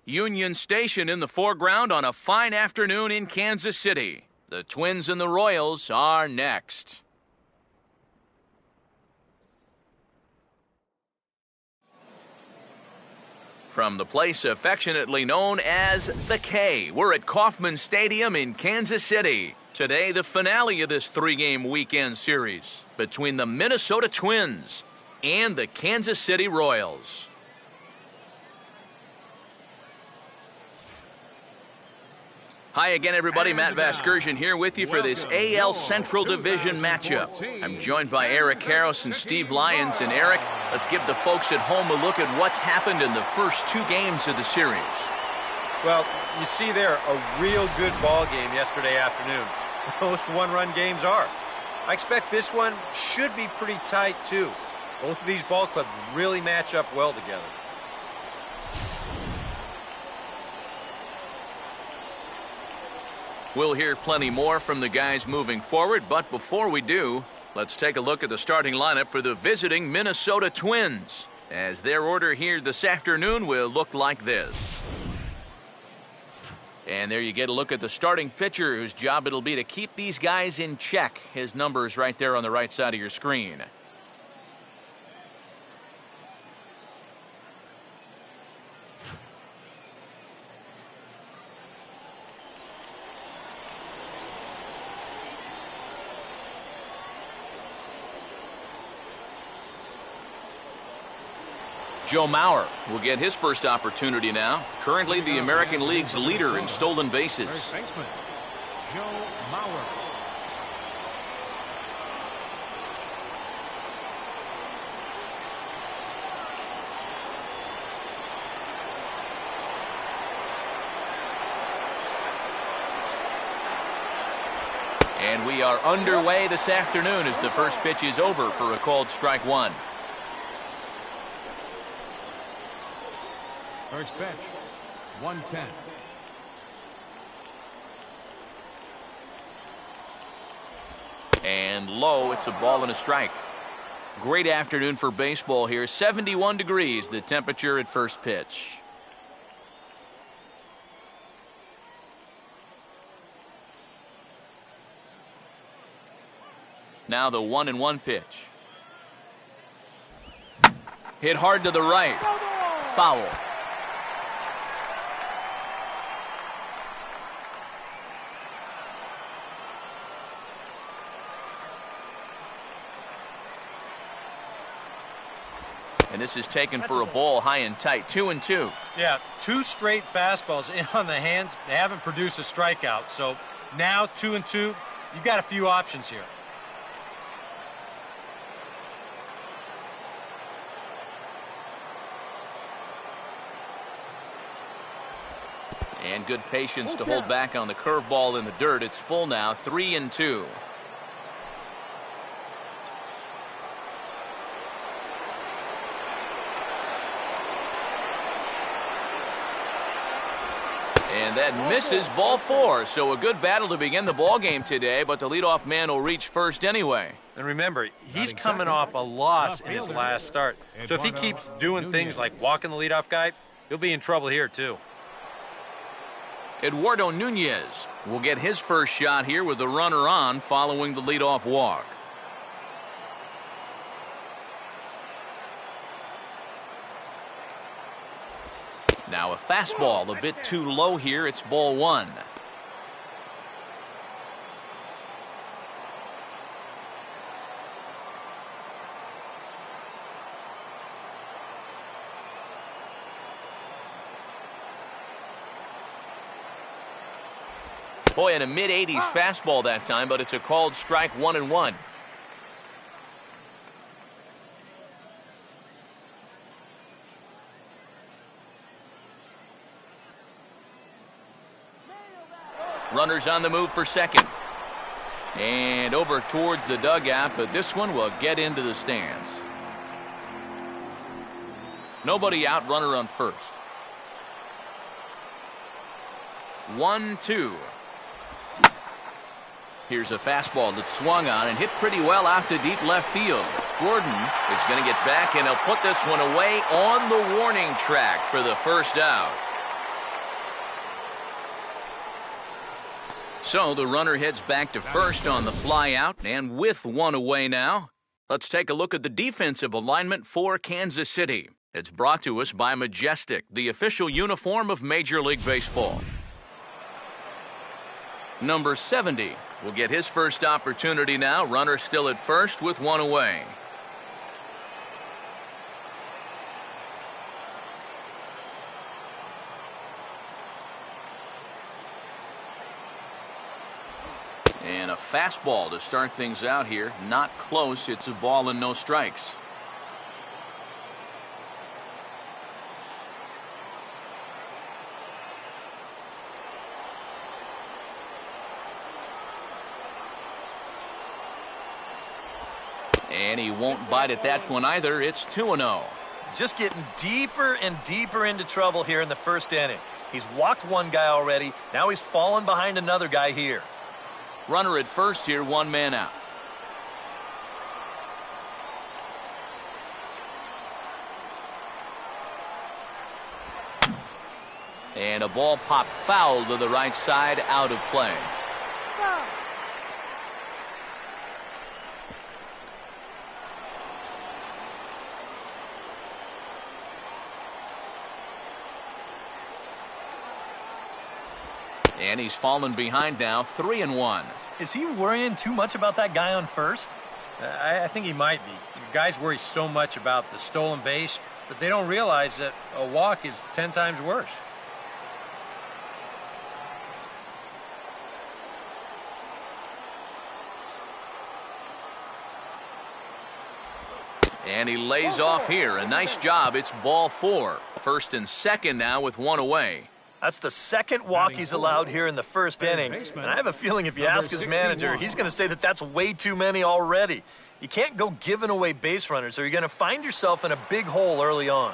Union Station in the foreground on a fine afternoon in Kansas City. The Twins and the Royals are next. From the place affectionately known as the K, we're at Kauffman Stadium in Kansas City. Today, the finale of this three-game weekend series between the Minnesota Twins and the Kansas City Royals. Hi again, everybody. Matt Vasgersian here with you for this AL Central Division matchup. I'm joined by Eric Karros and Steve Lyons. And Eric, let's give the folks at home a look at what's happened in the first two games of the series. Well, you see there a real good ball game yesterday afternoon. Most one-run games are. I expect this one should be pretty tight, too. Both of these ball clubs really match up well together. We'll hear plenty more from the guys moving forward, but before we do, let's take a look at the starting lineup for the visiting Minnesota Twins, as their order here this afternoon will look like this. And there you get a look at the starting pitcher, whose job it'll be to keep these guys in check. His number is right there on the right side of your screen. Joe Mauer will get his first opportunity now. Currently the American League's leader in stolen bases. First baseman, Joe Mauer. And we are underway this afternoon as the first pitch is over for a called strike one. First pitch, 110. And low, it's a ball and a strike. Great afternoon for baseball here. 71 degrees, the temperature at first pitch. Now the 1-1 pitch. Hit hard to the right. Foul. And this is taken for a ball high and tight. 2-2. Yeah, two straight fastballs in on the hands. They haven't produced a strikeout. So now 2-2, you've got a few options here. And good patience to hold back on the curveball in the dirt. It's full now, 3-2. And that misses, ball four. So a good battle to begin the ball game today, but the leadoff man will reach first anyway. And remember, he's coming off a loss in his last start. So if he keeps doing things like walking the leadoff guy, he'll be in trouble here too. Eduardo Nunez will get his first shot here with the runner on following the leadoff walk. Now a fastball a bit too low here. It's ball one. Boy, in a mid-80s fastball that time, but it's a called strike, 1-1. Runners on the move for second. And over towards the dugout, but this one will get into the stands. Nobody out, runner on first. 1-2. Here's a fastball that swung on and hit pretty well out to deep left field. Gordon is going to get back, and he'll put this one away on the warning track for the first out. So the runner heads back to first on the fly out, and with one away now, let's take a look at the defensive alignment for Kansas City. It's brought to us by Majestic, the official uniform of Major League Baseball. Number 70 will get his first opportunity now. Runner still at first with one away. And a fastball to start things out here. Not close. It's a ball and no strikes. And he won't bite at that one either. It's 2-0. Just getting deeper and deeper into trouble here in the first inning. He's walked one guy already. Now he's fallen behind another guy here. Runner at first here, one man out. And a ball popped foul to the right side, out of play. And he's fallen behind now, 3-1. Is he worrying too much about that guy on first? I think he might be. Guys worry so much about the stolen base, but they don't realize that a walk is 10 times worse. And he lays off here. A nice job. It's ball 4. First and second now with one away. That's the second walk he's allowed here in the first inning. And I have a feeling if you ask his manager, he's going to say that that's way too many already. You can't go giving away base runners or you're going to find yourself in a big hole early on.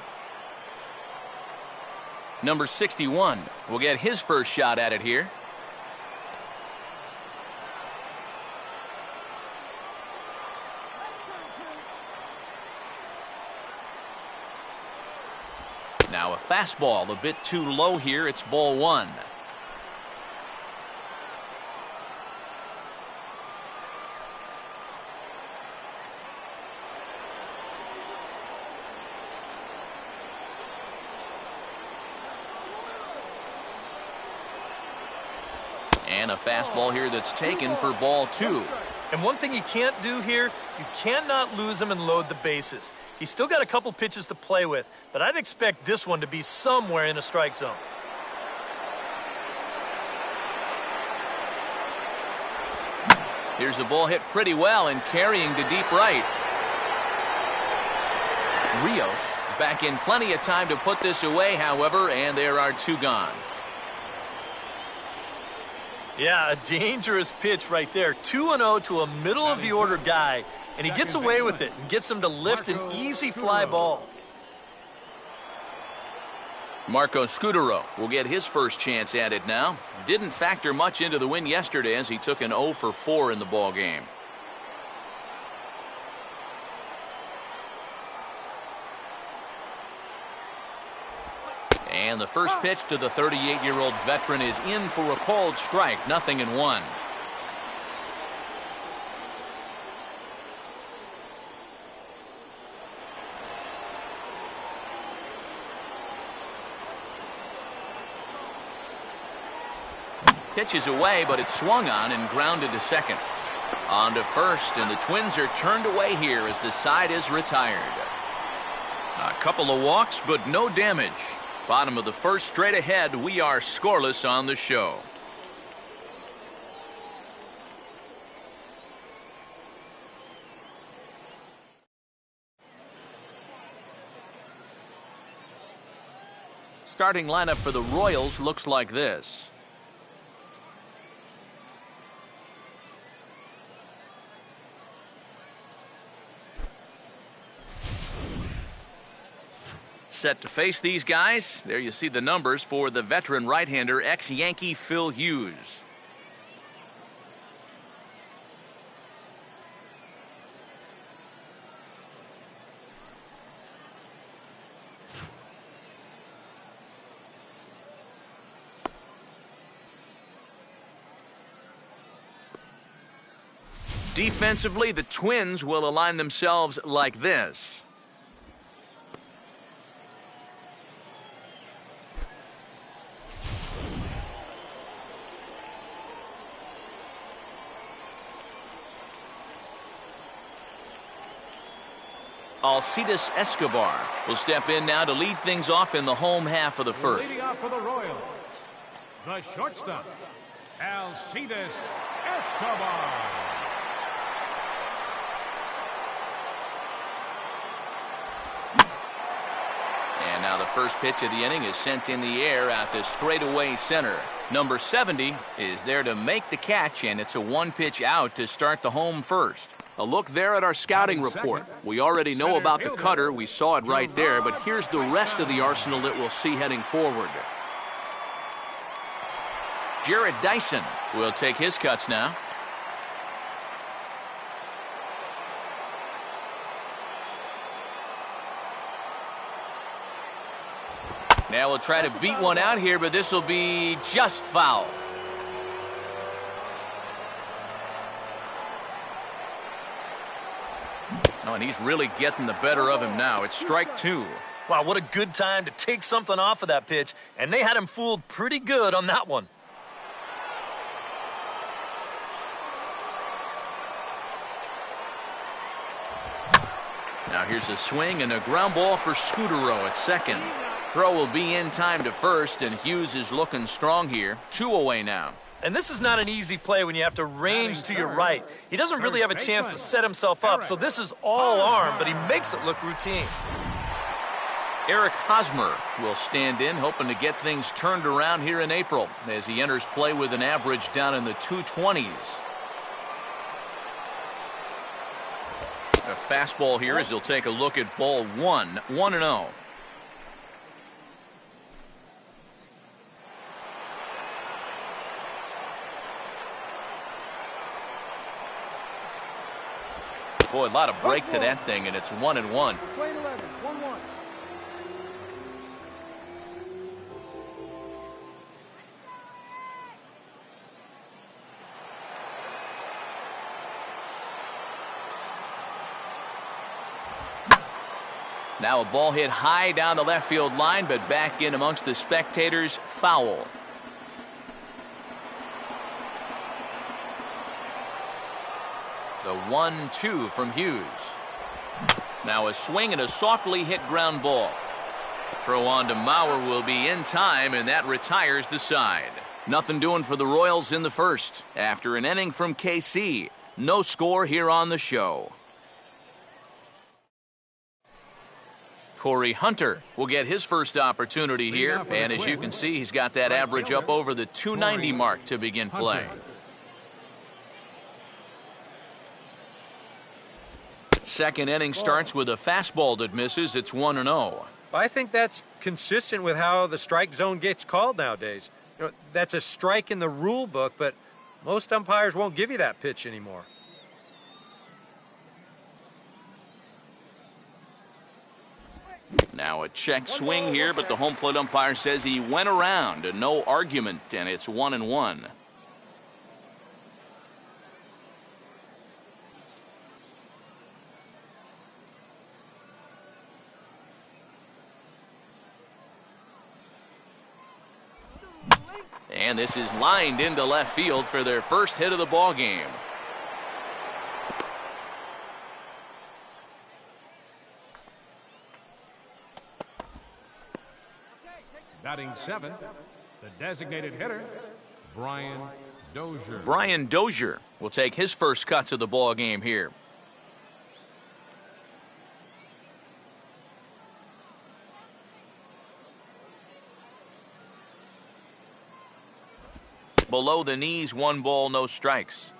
Number 61 will get his first shot at it here. Now a fastball a bit too low here. It's ball 1. And a fastball here that's taken for ball 2. And one thing you can't do here, you cannot lose him and load the bases. He's still got a couple pitches to play with, but I'd expect this one to be somewhere in a strike zone. Here's the ball hit pretty well and carrying to deep right. Rios is back in plenty of time to put this away, however, and there are 2 gone. Yeah, a dangerous pitch right there. 2-0 to a middle-of-the-order guy, and he gets away with it and gets him to lift an easy fly ball. Marco Scutaro will get his first chance at it now. Didn't factor much into the win yesterday as he took an 0 for 4 in the ball game. And the first pitch to the 38-year-old veteran is in for a called strike, 0-1. Pitch is away, but it's swung on and grounded to second. On to first, and the Twins are turned away here as the side is retired. A couple of walks, but no damage. Bottom of the first, straight ahead. We are scoreless on the show. Starting lineup for the Royals looks like this. Set to face these guys. There you see the numbers for the veteran right-hander, ex-Yankee Phil Hughes. Defensively, the Twins will align themselves like this. Alcides Escobar will step in now to lead things off in the home half of the first. Leading off for the Royals, the shortstop, Alcides Escobar. And now the first pitch of the inning is sent in the air out to straightaway center. Number 70 is there to make the catch, and it's a one-pitch out to start the home first. A look there at our scouting report. We already know about the cutter. We saw it right there, but here's the rest of the arsenal that we'll see heading forward. Jarrod Dyson will take his cuts now. Now we'll try to beat one out here, but this will be just foul. Oh, and he's really getting the better of him now. It's strike two. Wow, what a good time to take something off of that pitch, and they had him fooled pretty good on that one. Now here's a swing and a ground ball for Scutaro at second. Throw will be in time to first, and Hughes is looking strong here. 2 away now. And this is not an easy play when you have to range to your right. He doesn't really have a chance to set himself up, so this is all arm, but he makes it look routine. Eric Hosmer will stand in, hoping to get things turned around here in April as he enters play with an average down in the 220s. A fastball here as he'll take a look at ball 1, 1-0. Boy, a lot of break to that thing, and it's 1-1. Plate 11, 1-1. Now a ball hit high down the left field line, but back in amongst the spectators. Foul. The 1-2 from Hughes. Now a swing and a softly hit ground ball. Throw on to Mauer will be in time, and that retires the side. Nothing doing for the Royals in the first. After an inning from KC, no score here on the show. Corey Hunter will get his first opportunity here, and as you can see, he's got that average up over the 290 mark to begin play. Second inning starts with a fastball that misses. It's 1-0. I think that's consistent with how the strike zone gets called nowadays. You know, that's a strike in the rule book, but most umpires won't give you that pitch anymore. Now a check swing here, but the home plate umpire says he went around. No argument, and it's 1-1. And this is lined into left field for their first hit of the ball game. Batting 7, the designated hitter, Brian Dozier. Brian Dozier will take his first cuts of the ball game here. Below the knees, 1 ball, no strikes.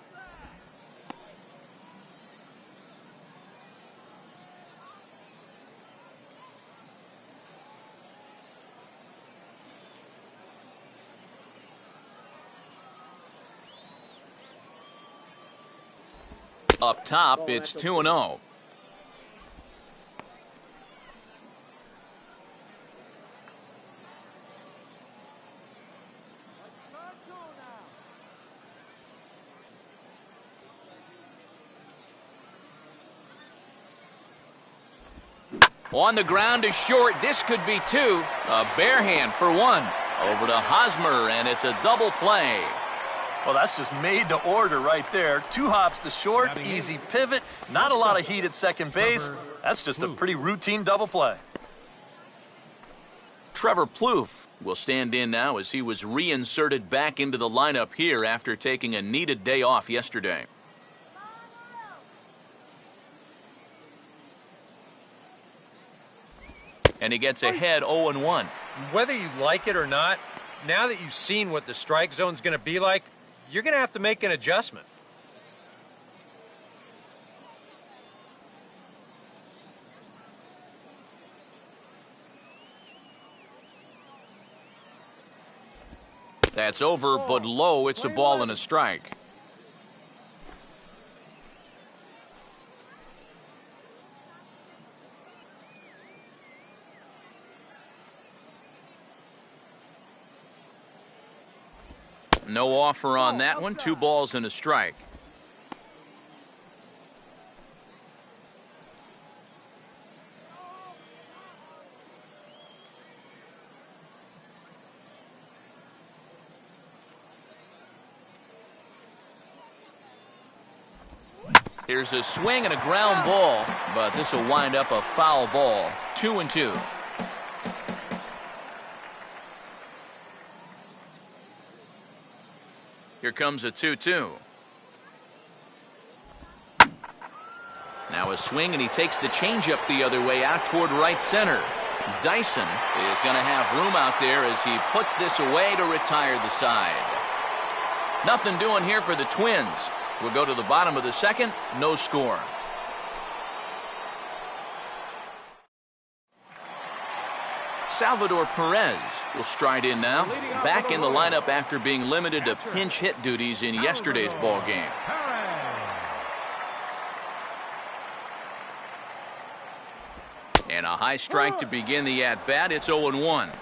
Up top, it's 2-0. On the ground to short. This could be two. A bare hand for one. Over to Hosmer, and it's a double play. Well, that's just made to order right there. 2 hops to short, easy pivot, not a lot of heat at second base. That's just a pretty routine double play. Trevor Plouffe will stand in now as he was reinserted back into the lineup here after taking a needed day off yesterday. And he gets ahead 0-1. Whether you like it or not, now that you've seen what the strike zone's going to be like, you're going to have to make an adjustment. That's over, but low. It's a ball and a strike. No offer on that one. 2 balls and a strike. Here's a swing and a ground ball, but this will wind up a foul ball. 2-2. Here comes a 2-2. Now a swing, and he takes the changeup the other way out toward right center. Dyson is going to have room out there as he puts this away to retire the side. Nothing doing here for the Twins. We'll go to the bottom of the second. No score. Salvador Perez will stride in now, back in the lineup after being limited to pinch hit duties in yesterday's ball game. And a high strike to begin the at-bat. It's 0-1.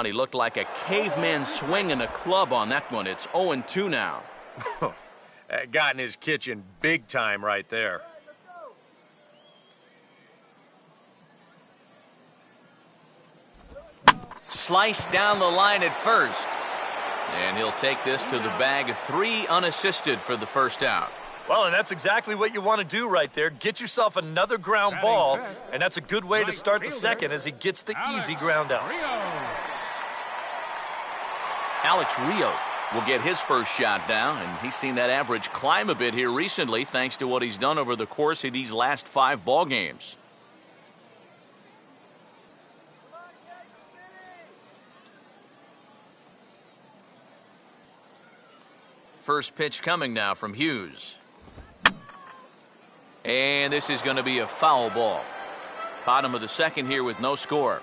He looked like a caveman swinging a club on that one. It's 0-2 now. Got in his kitchen big time right there. Sliced down the line at first. And he'll take this to the bag. 3 unassisted for the first out. Well, and that's exactly what you want to do right there. Get yourself another ground ball, and that's a good way to start the second as he gets the easy ground out. Alex Rios will get his first shot down, and he's seen that average climb a bit here recently thanks to what he's done over the course of these last 5 ball games. First pitch coming now from Hughes. And this is going to be a foul ball. Bottom of the second here with no score.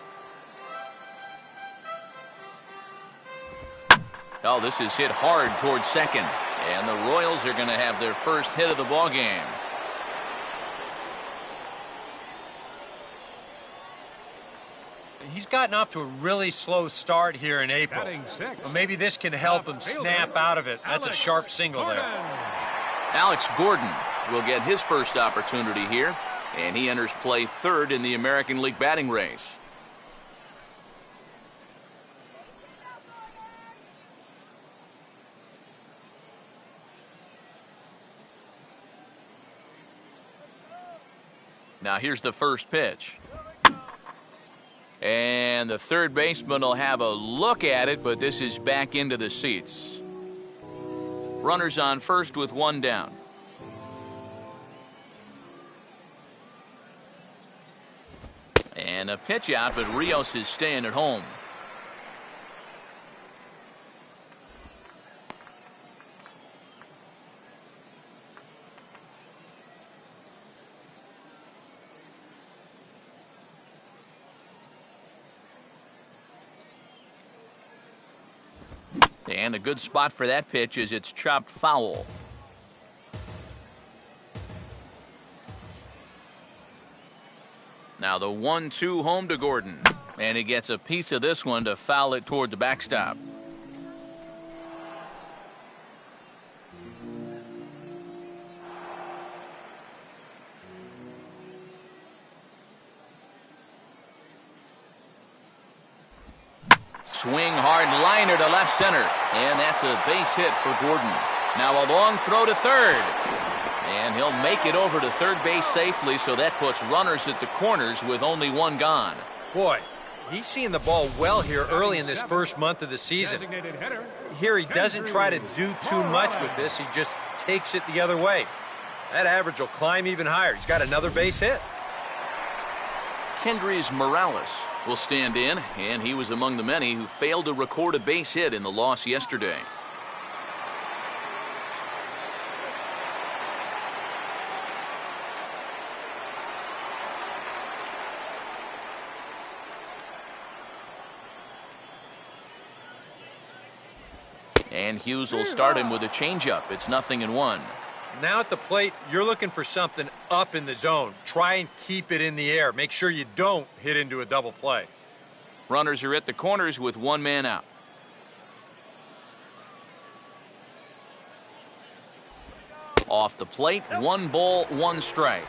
Oh, this is hit hard towards second. And the Royals are going to have their first hit of the ball game. He's gotten off to a really slow start here in April. Well, maybe this can help him snap out of it. That's a sharp single there. Alex Gordon will get his first opportunity here, and he enters play third in the American League batting race. Now here's the first pitch. And the third baseman will have a look at it, but this is back into the seats. Runners on first with 1 down. And a pitch out, but Rios is staying at home. And a good spot for that pitch as it's chopped foul. Now the 1-2 home to Gordon. And he gets a piece of this one to foul it toward the backstop. Swing hard liner to left center. And that's a base hit for Gordon. Now a long throw to third. And he'll make it over to third base safely, so that puts runners at the corners with only one gone. Boy, he's seeing the ball well here early in this first month of the season. Here he doesn't try to do too much with this. He just takes it the other way. That average will climb even higher. He's got another base hit. Kendrys Morales will stand in, and he was among the many who failed to record a base hit in the loss yesterday. And Hughes will start him with a changeup. It's 0-1. Now at the plate, you're looking for something up in the zone. Try and keep it in the air. Make sure you don't hit into a double play. Runners are at the corners with one man out. Off the plate, 1 ball, 1 strike.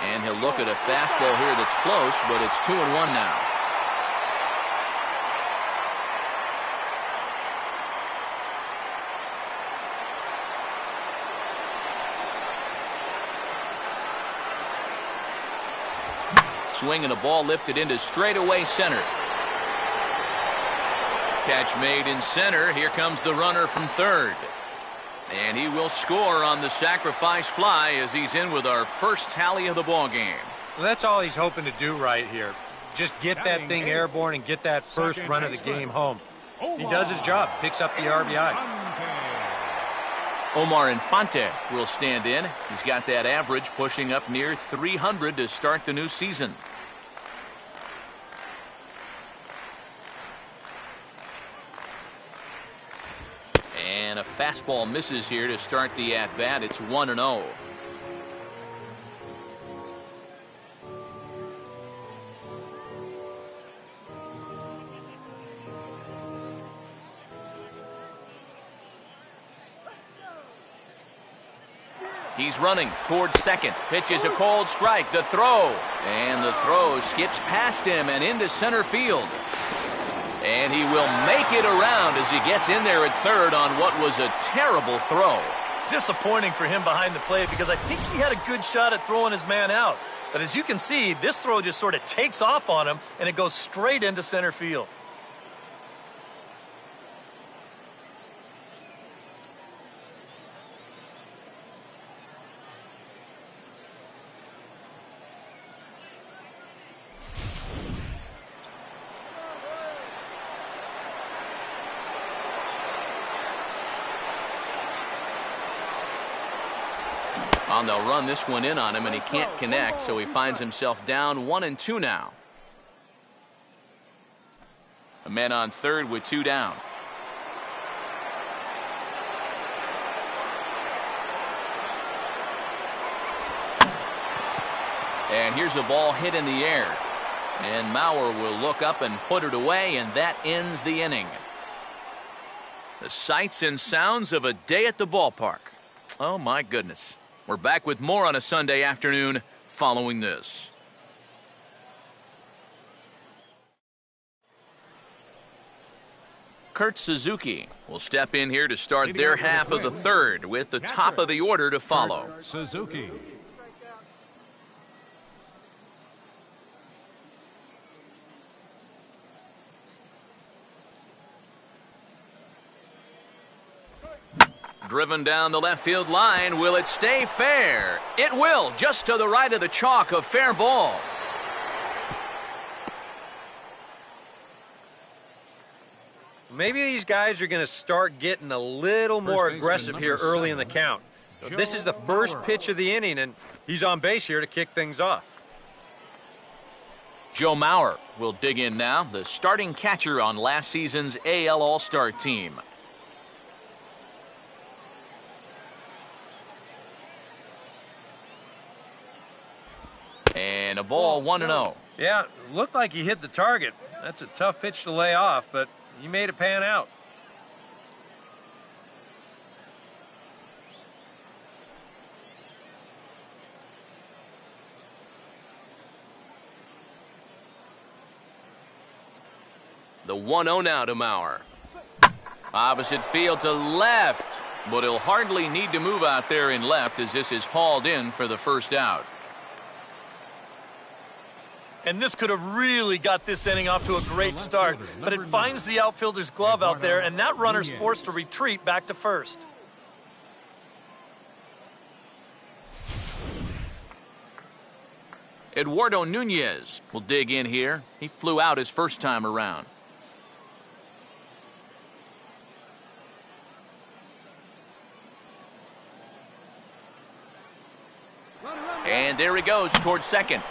And he'll look at a fastball here that's close, but it's 2-1 now. Swing and a ball lifted into straightaway center. Catch made in center. Here comes the runner from third. And he will score on the sacrifice fly as he's in with our first tally of the ball game. Well, that's all he's hoping to do right here. Just get that thing airborne and get that first run of the game home. He does his job, picks up the RBI. Omar Infante will stand in. He's got that average pushing up near 300 to start the new season. And a fastball misses here to start the at-bat. It's 1-0. He's running towards second. Pitches a cold strike. The throw. And the throw skips past him and into center field. And he will make it around as he gets in there at third on what was a terrible throw. Disappointing for him behind the plate because I think he had a good shot at throwing his man out. But as you can see, this throw just sort of takes off on him and it goes straight into center field. And they'll run this one in on him, and he can't connect, so he finds himself down 1-2 now. A man on third with 2 down. And here's a ball hit in the air. And Mauer will look up and put it away, and that ends the inning. The sights and sounds of a day at the ballpark. Oh, my goodness. We're back with more on a Sunday afternoon following this. Kurt Suzuki will step in here to start their half of the third with the top of the order to follow. Suzuki. Driven down the left field line. Will it stay fair? It will, just to the right of the chalk, a fair ball. Maybe these guys are going to start getting a little more aggressive here early in the count. This is the first pitch of the inning, and he's on base here to kick things off. Joe Mauer will dig in now, the starting catcher on last season's AL All-Star team. And a ball 1-0. Yeah, looked like he hit the target. That's a tough pitch to lay off, but he made it pan out. The 1-0 now to Mauer. Opposite field to left, but he'll hardly need to move out there in left as this is hauled in for the first out. And this could have really got this inning off to a great start, but it finds the outfielder's glove out there, and that runner's forced to retreat back to first. Eduardo Nunez will dig in here. He flew out his first time around. And there he goes towards second.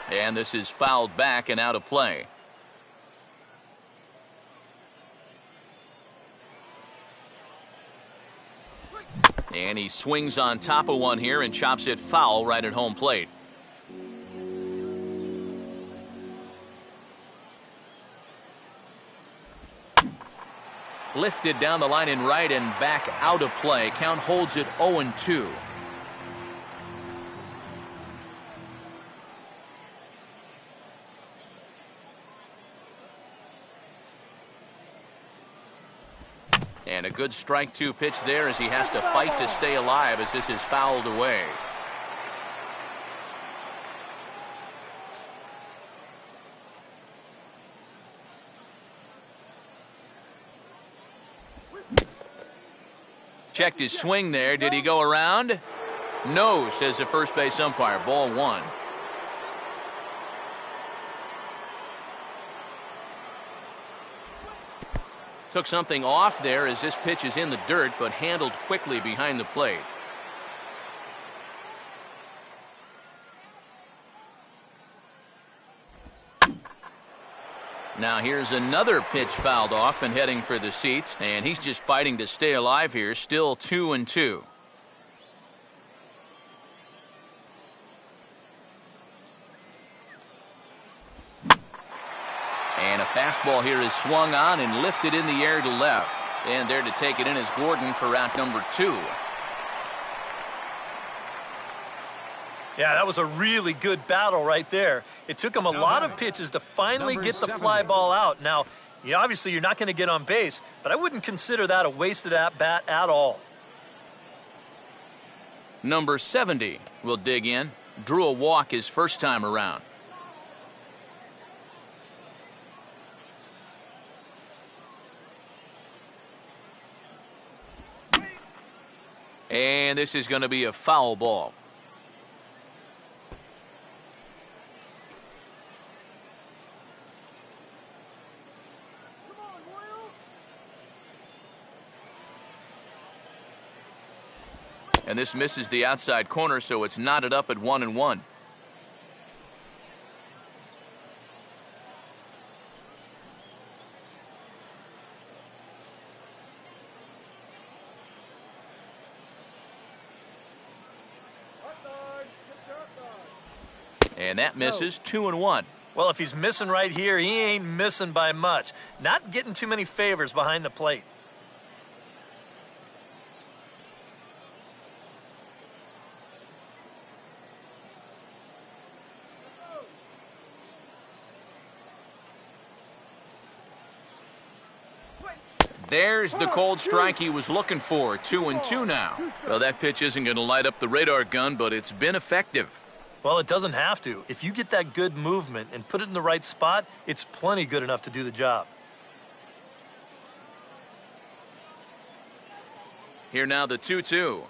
And this is fouled back and out of play. And he swings on top of one here and chops it foul right at home plate. Lifted down the line in right and back out of play. Count holds it 0-2. And a good strike two pitch there as he has to fight to stay alive as this is fouled away. Checked his swing there. Did he go around? No, says the first base umpire. Ball one. Took something off there as this pitch is in the dirt, but handled quickly behind the plate. Now here's another pitch fouled off and heading for the seats, and he's just fighting to stay alive here. Still 2-2. And a fastball here is swung on and lifted in the air to left. And there to take it in is Gordon for out number 2. Yeah, that was a really good battle right there. It took him a lot of pitches to finally get the fly ball out. Now, obviously you're not going to get on base, but I wouldn't consider that a wasted at-bat at all. Number 70 will dig in. Drew a walk his first time around. And this is going to be a foul ball. And this misses the outside corner, so it's knotted up at 1-1. And that misses 2-1. Well, if he's missing right here, he ain't missing by much. Not getting too many favors behind the plate. There's the cold strike he was looking for. 2-2 now. Well, that pitch isn't going to light up the radar gun, but it's been effective. Well, it doesn't have to. If you get that good movement and put it in the right spot, it's plenty good enough to do the job. Here now the 2-2.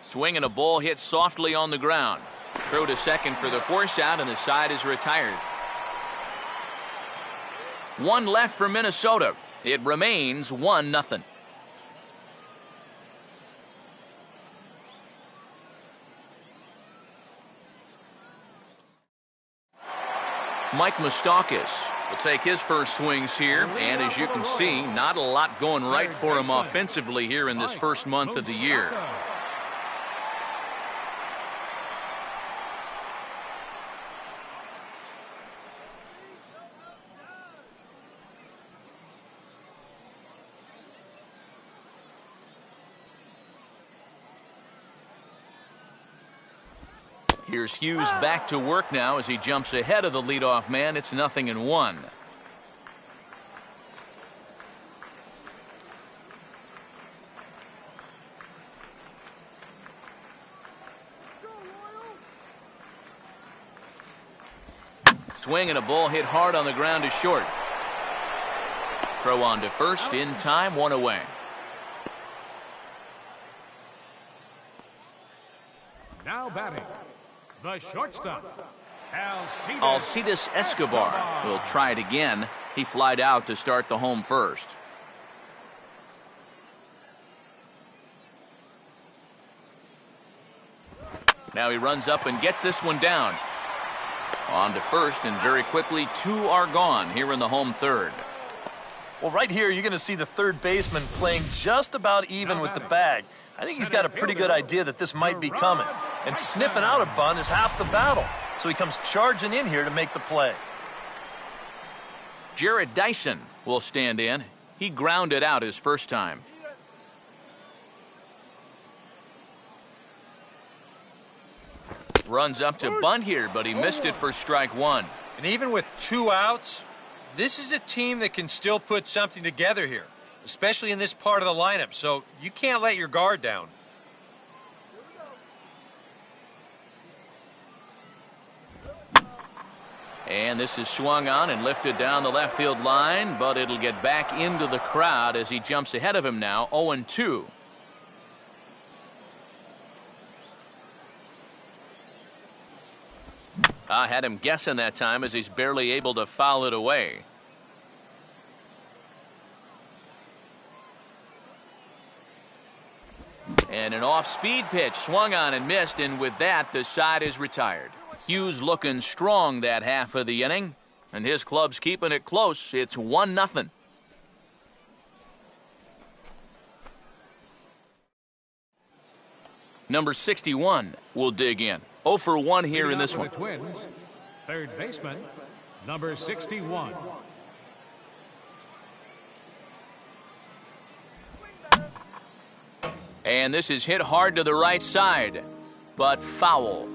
Swing and a ball hit softly on the ground. Throw to second for the force out, and the side is retired. One left for Minnesota. It remains 1-0. Mike Moustakas will take his first swings here, and as you can see, not a lot going right for him offensively here in this first month of the year. Here's Hughes back to work now as he jumps ahead of the leadoff man. It's 0-1. Swing and a ball hit hard on the ground to short. Throw on to first in time, 1 away. Now batting, the shortstop, Alcides Escobar will try it again. He flied out to start the home first. Now he runs up and gets this one down. On to first, and very quickly 2 are gone here in the home third. Well, right here, you're going to see the third baseman playing just about even with the bag. I think he's got a pretty good idea that this might be coming. And sniffing out a bunt is half the battle. So he comes charging in here to make the play. Jared Dyson will stand in. He grounded out his first time. Runs up to bunt here, but he missed it for strike 1. And even with 2 outs, this is a team that can still put something together here, especially in this part of the lineup, so you can't let your guard down. And this is swung on and lifted down the left field line, but it'll get back into the crowd as he jumps ahead of him now, 0-2. I had him guessing that time as he's barely able to foul it away. And an off-speed pitch swung on and missed, and with that, the side is retired. Hughes looking strong that half of the inning, and his club's keeping it close. It's 1-0. Number 61 will dig in. 0 for 1 here in this one. The Twins, third baseman, number 61. And this is hit hard to the right side, but foul.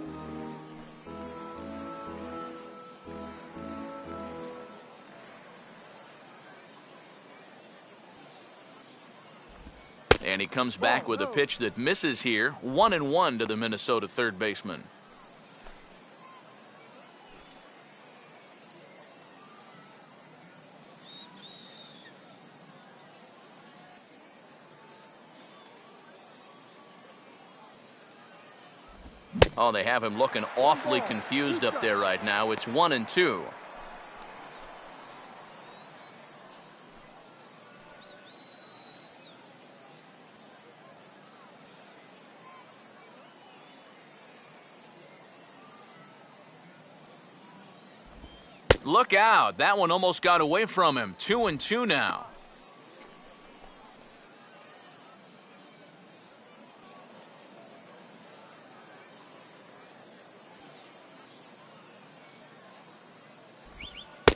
And he comes back with a pitch that misses here. 1-1 to the Minnesota third baseman. Oh, they have him looking awfully confused up there right now. It's 1-2. Look out. That one almost got away from him. 2-2 now.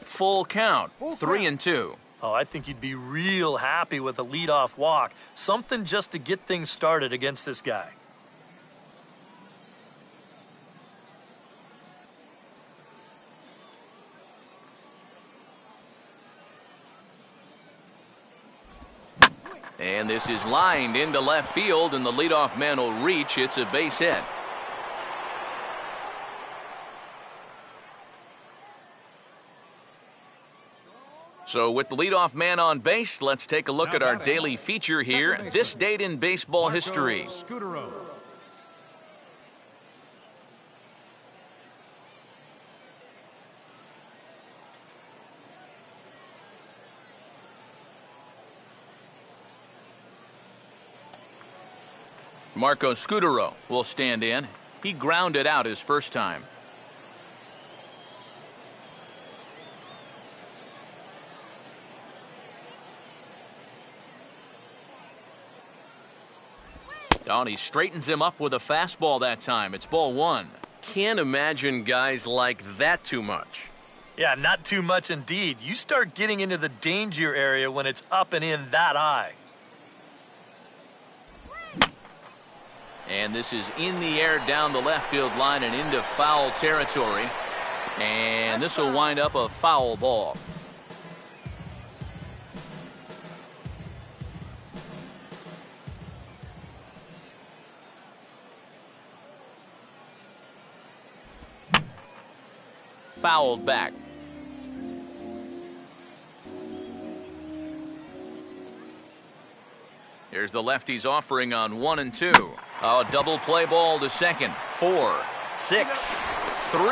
Full count. 3-2. Oh, I think you'd be real happy with a leadoff walk. Something just to get things started against this guy. And this is lined into left field, and the leadoff man will reach. It's a base hit. So with the leadoff man on base, let's take a look at our daily feature here. This date in baseball history. Scutaro. Marco Scutaro will stand in. He grounded out his first time. Oh, and he straightens him up with a fastball that time. It's ball one. Can't imagine guys like that too much. Yeah, not too much indeed. You start getting into the danger area when it's up and in that high. And this is in the air down the left field line and into foul territory. And this will wind up a foul ball. Fouled back. Here's the lefty's offering on 1 and 2. A double play ball to second. 4, 6, 3,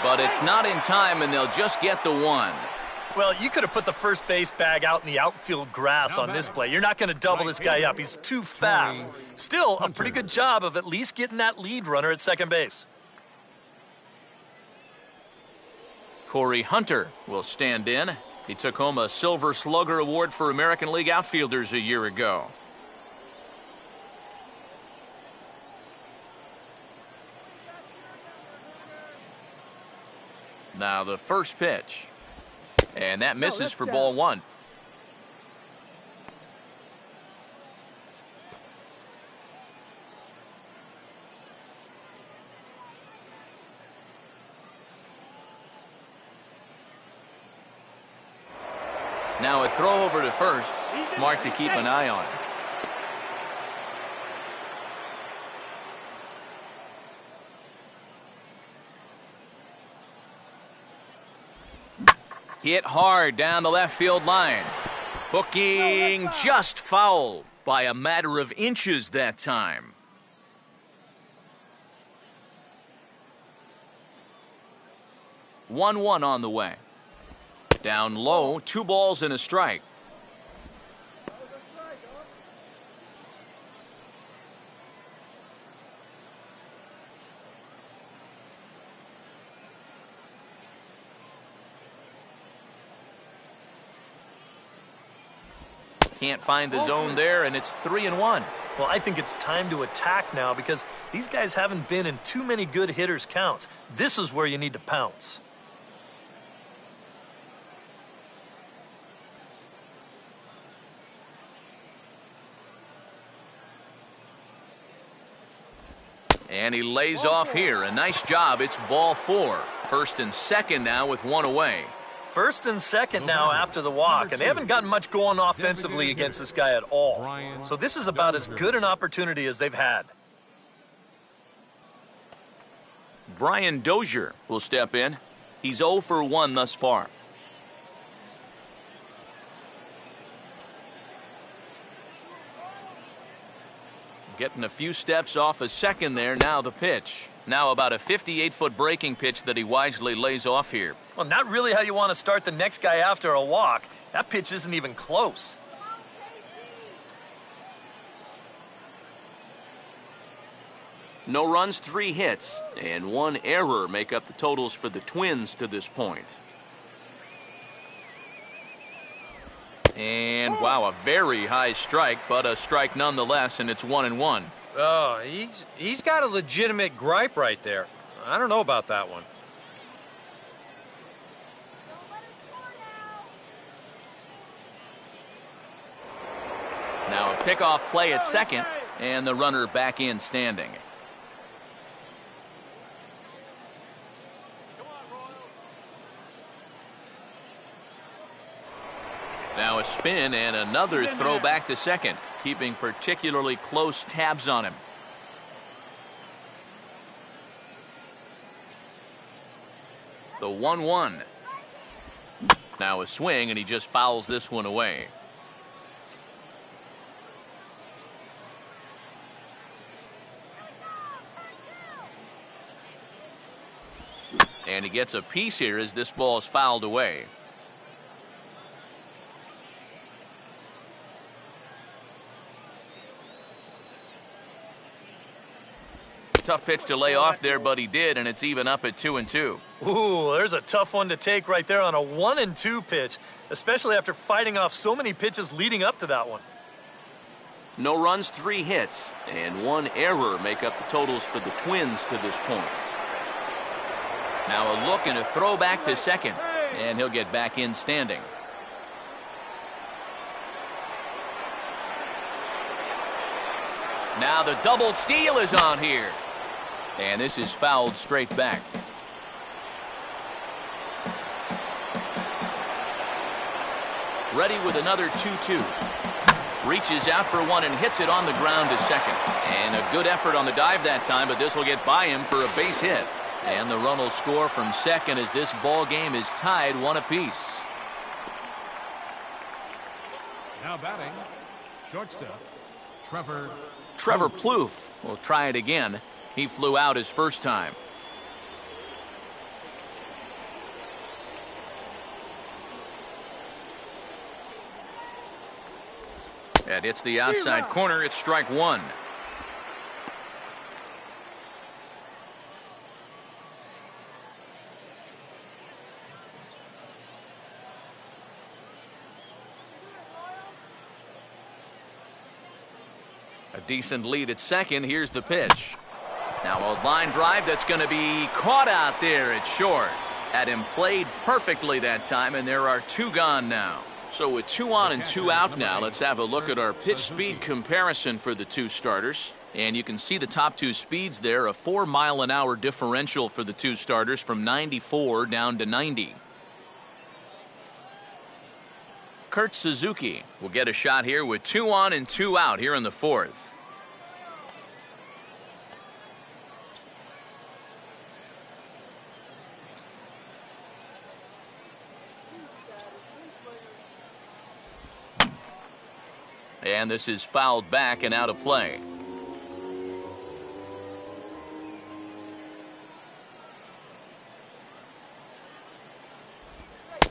but it's not in time, and they'll just get the one. Well, you could have put the first base bag out in the outfield grass on this play. You're not going to double this guy up. He's too fast. Still, a pretty good job of at least getting that lead runner at second base. Corey Hunter will stand in. He took home a Silver Slugger Award for American League outfielders a year ago. Now the first pitch. And that misses for ball one. Now a throw over to first. Smart to keep an eye on. Hit hard down the left field line. Hooking just foul by a matter of inches that time. One on the way. Down low, 2 balls and a strike. Can't find the zone there, and it's 3-1. Well, I think it's time to attack now because these guys haven't been in too many good hitters' counts. This is where you need to pounce. And he lays off here. A nice job. It's ball 4. First and second now with 1 away. First and second now after the walk, and they haven't gotten much going offensively against this guy at all. So this is about as good an opportunity as they've had. Brian Dozier will step in. He's 0 for 1 thus far. Getting a few steps off a second there. Now the pitch. Now about a 58-foot breaking pitch that he wisely lays off here. Well, not really how you want to start the next guy after a walk. That pitch isn't even close. No runs, 3 hits, and 1 error make up the totals for the Twins to this point. And wow, a very high strike, but a strike nonetheless, and it's 1-1. Oh, he's got a legitimate gripe right there. I don't know about that one. Now a pickoff play at second, and the runner back in standing. Now a spin and another throw back to second, keeping particularly close tabs on him. The 1-1. Now a swing, and he just fouls this one away. And he gets a piece here as this ball is fouled away. Tough pitch to lay off there, but he did, and it's even up at 2-2. Ooh, there's a tough one to take right there on a 1-2 pitch, especially after fighting off so many pitches leading up to that one. No runs, 3 hits, and 1 error make up the totals for the Twins to this point. Now a look and a throw back to second, and he'll get back in standing. Now the double steal is on here, and this is fouled straight back. Ready with another 2-2. Reaches out for one and hits it on the ground to second. And a good effort on the dive that time, but this will get by him for a base hit. And the run will score from second as this ball game is tied 1 apiece. Now batting, shortstop, Trevor Plouffe will try it again. He flew out his first time. That hits the outside corner. It's strike 1. A decent lead at second. Here's the pitch. Now a line drive that's going to be caught out there at short. Had him played perfectly that time, and there are 2 gone now. So with 2 on and 2 out now, let's have a look at our pitch speed comparison for the 2 starters. And you can see the top 2 speeds there, a 4-mile-an-hour differential for the 2 starters from 94 down to 90. Kurt Suzuki will get a shot here with 2 on and 2 out here in the 4th. And this is fouled back and out of play.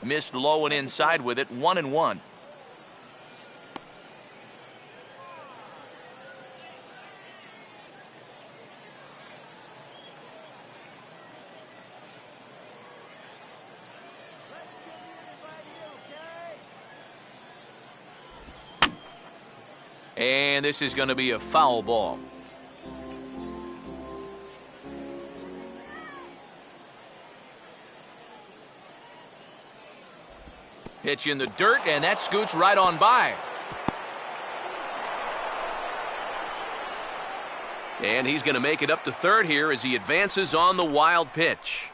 Missed low and inside with it, 1-1. And this is going to be a foul ball. Pitch in the dirt, and that scoots right on by. And he's going to make it up to third here as he advances on the wild pitch.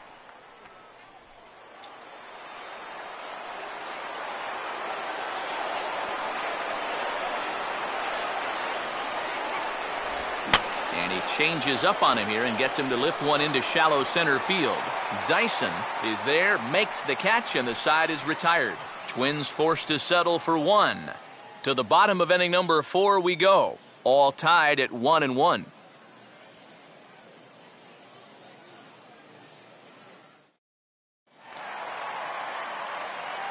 And he changes up on him here and gets him to lift one into shallow center field. Dyson is there, makes the catch, and the side is retired. Twins forced to settle for 1. To the bottom of inning number 4 we go. All tied at 1-1.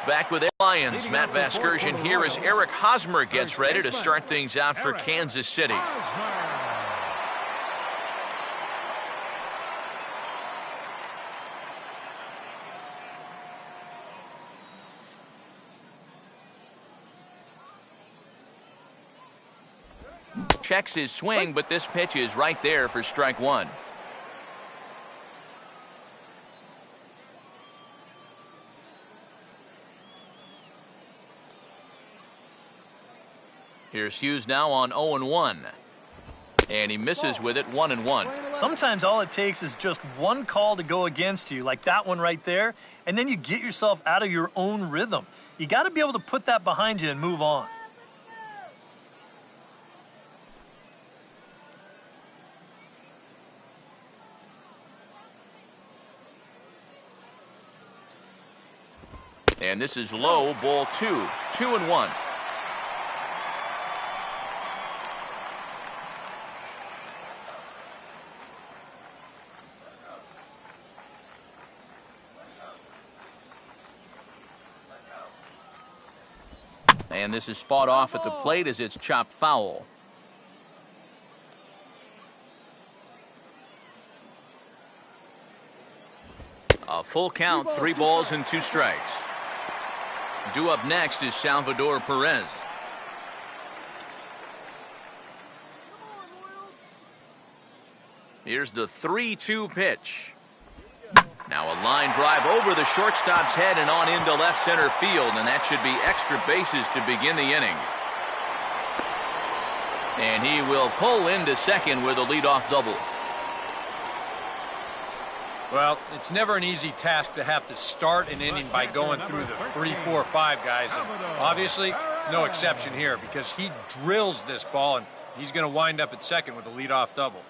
Back with the Lions, Matt Vasgersian here as Eric Hosmer gets ready to start things out for Kansas City. Checks his swing, but this pitch is right there for strike 1. Here's Hughes now on 0-1. And he misses with it, 1-1. Sometimes all it takes is just one call to go against you, like that one right there, and then you get yourself out of your own rhythm. You got to be able to put that behind you and move on. And this is low, ball 2, 2-1. And this is fought off at the plate as it's chopped foul. A full count, 3 balls and 2 strikes. Due up next is Salvador Perez. Here's the 3-2 pitch. Now a line drive over the shortstop's head and on into left center field, and that should be extra bases to begin the inning. And he will pull into second with a leadoff double. Well, it's never an easy task to have to start an inning by going through the 3, 4, 5 guys. And obviously, no exception here because he drills this ball, and he's going to wind up at second with a leadoff double.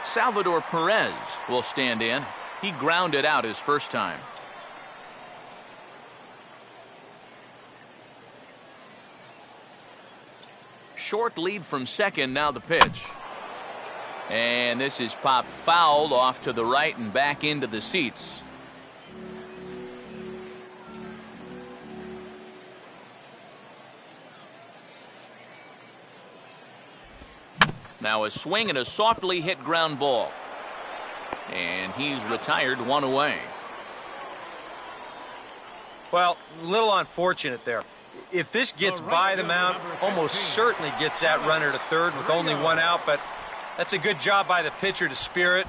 Salvador Perez will stand in. He grounded out his first time. Short lead from second, now the pitch. And this is popped foul off to the right and back into the seats. Now a swing and a softly hit ground ball. And he's retired, one away. Well, a little unfortunate there. If this gets by the mound, almost certainly gets that runner to third with only one out, but that's a good job by the pitcher to spear it,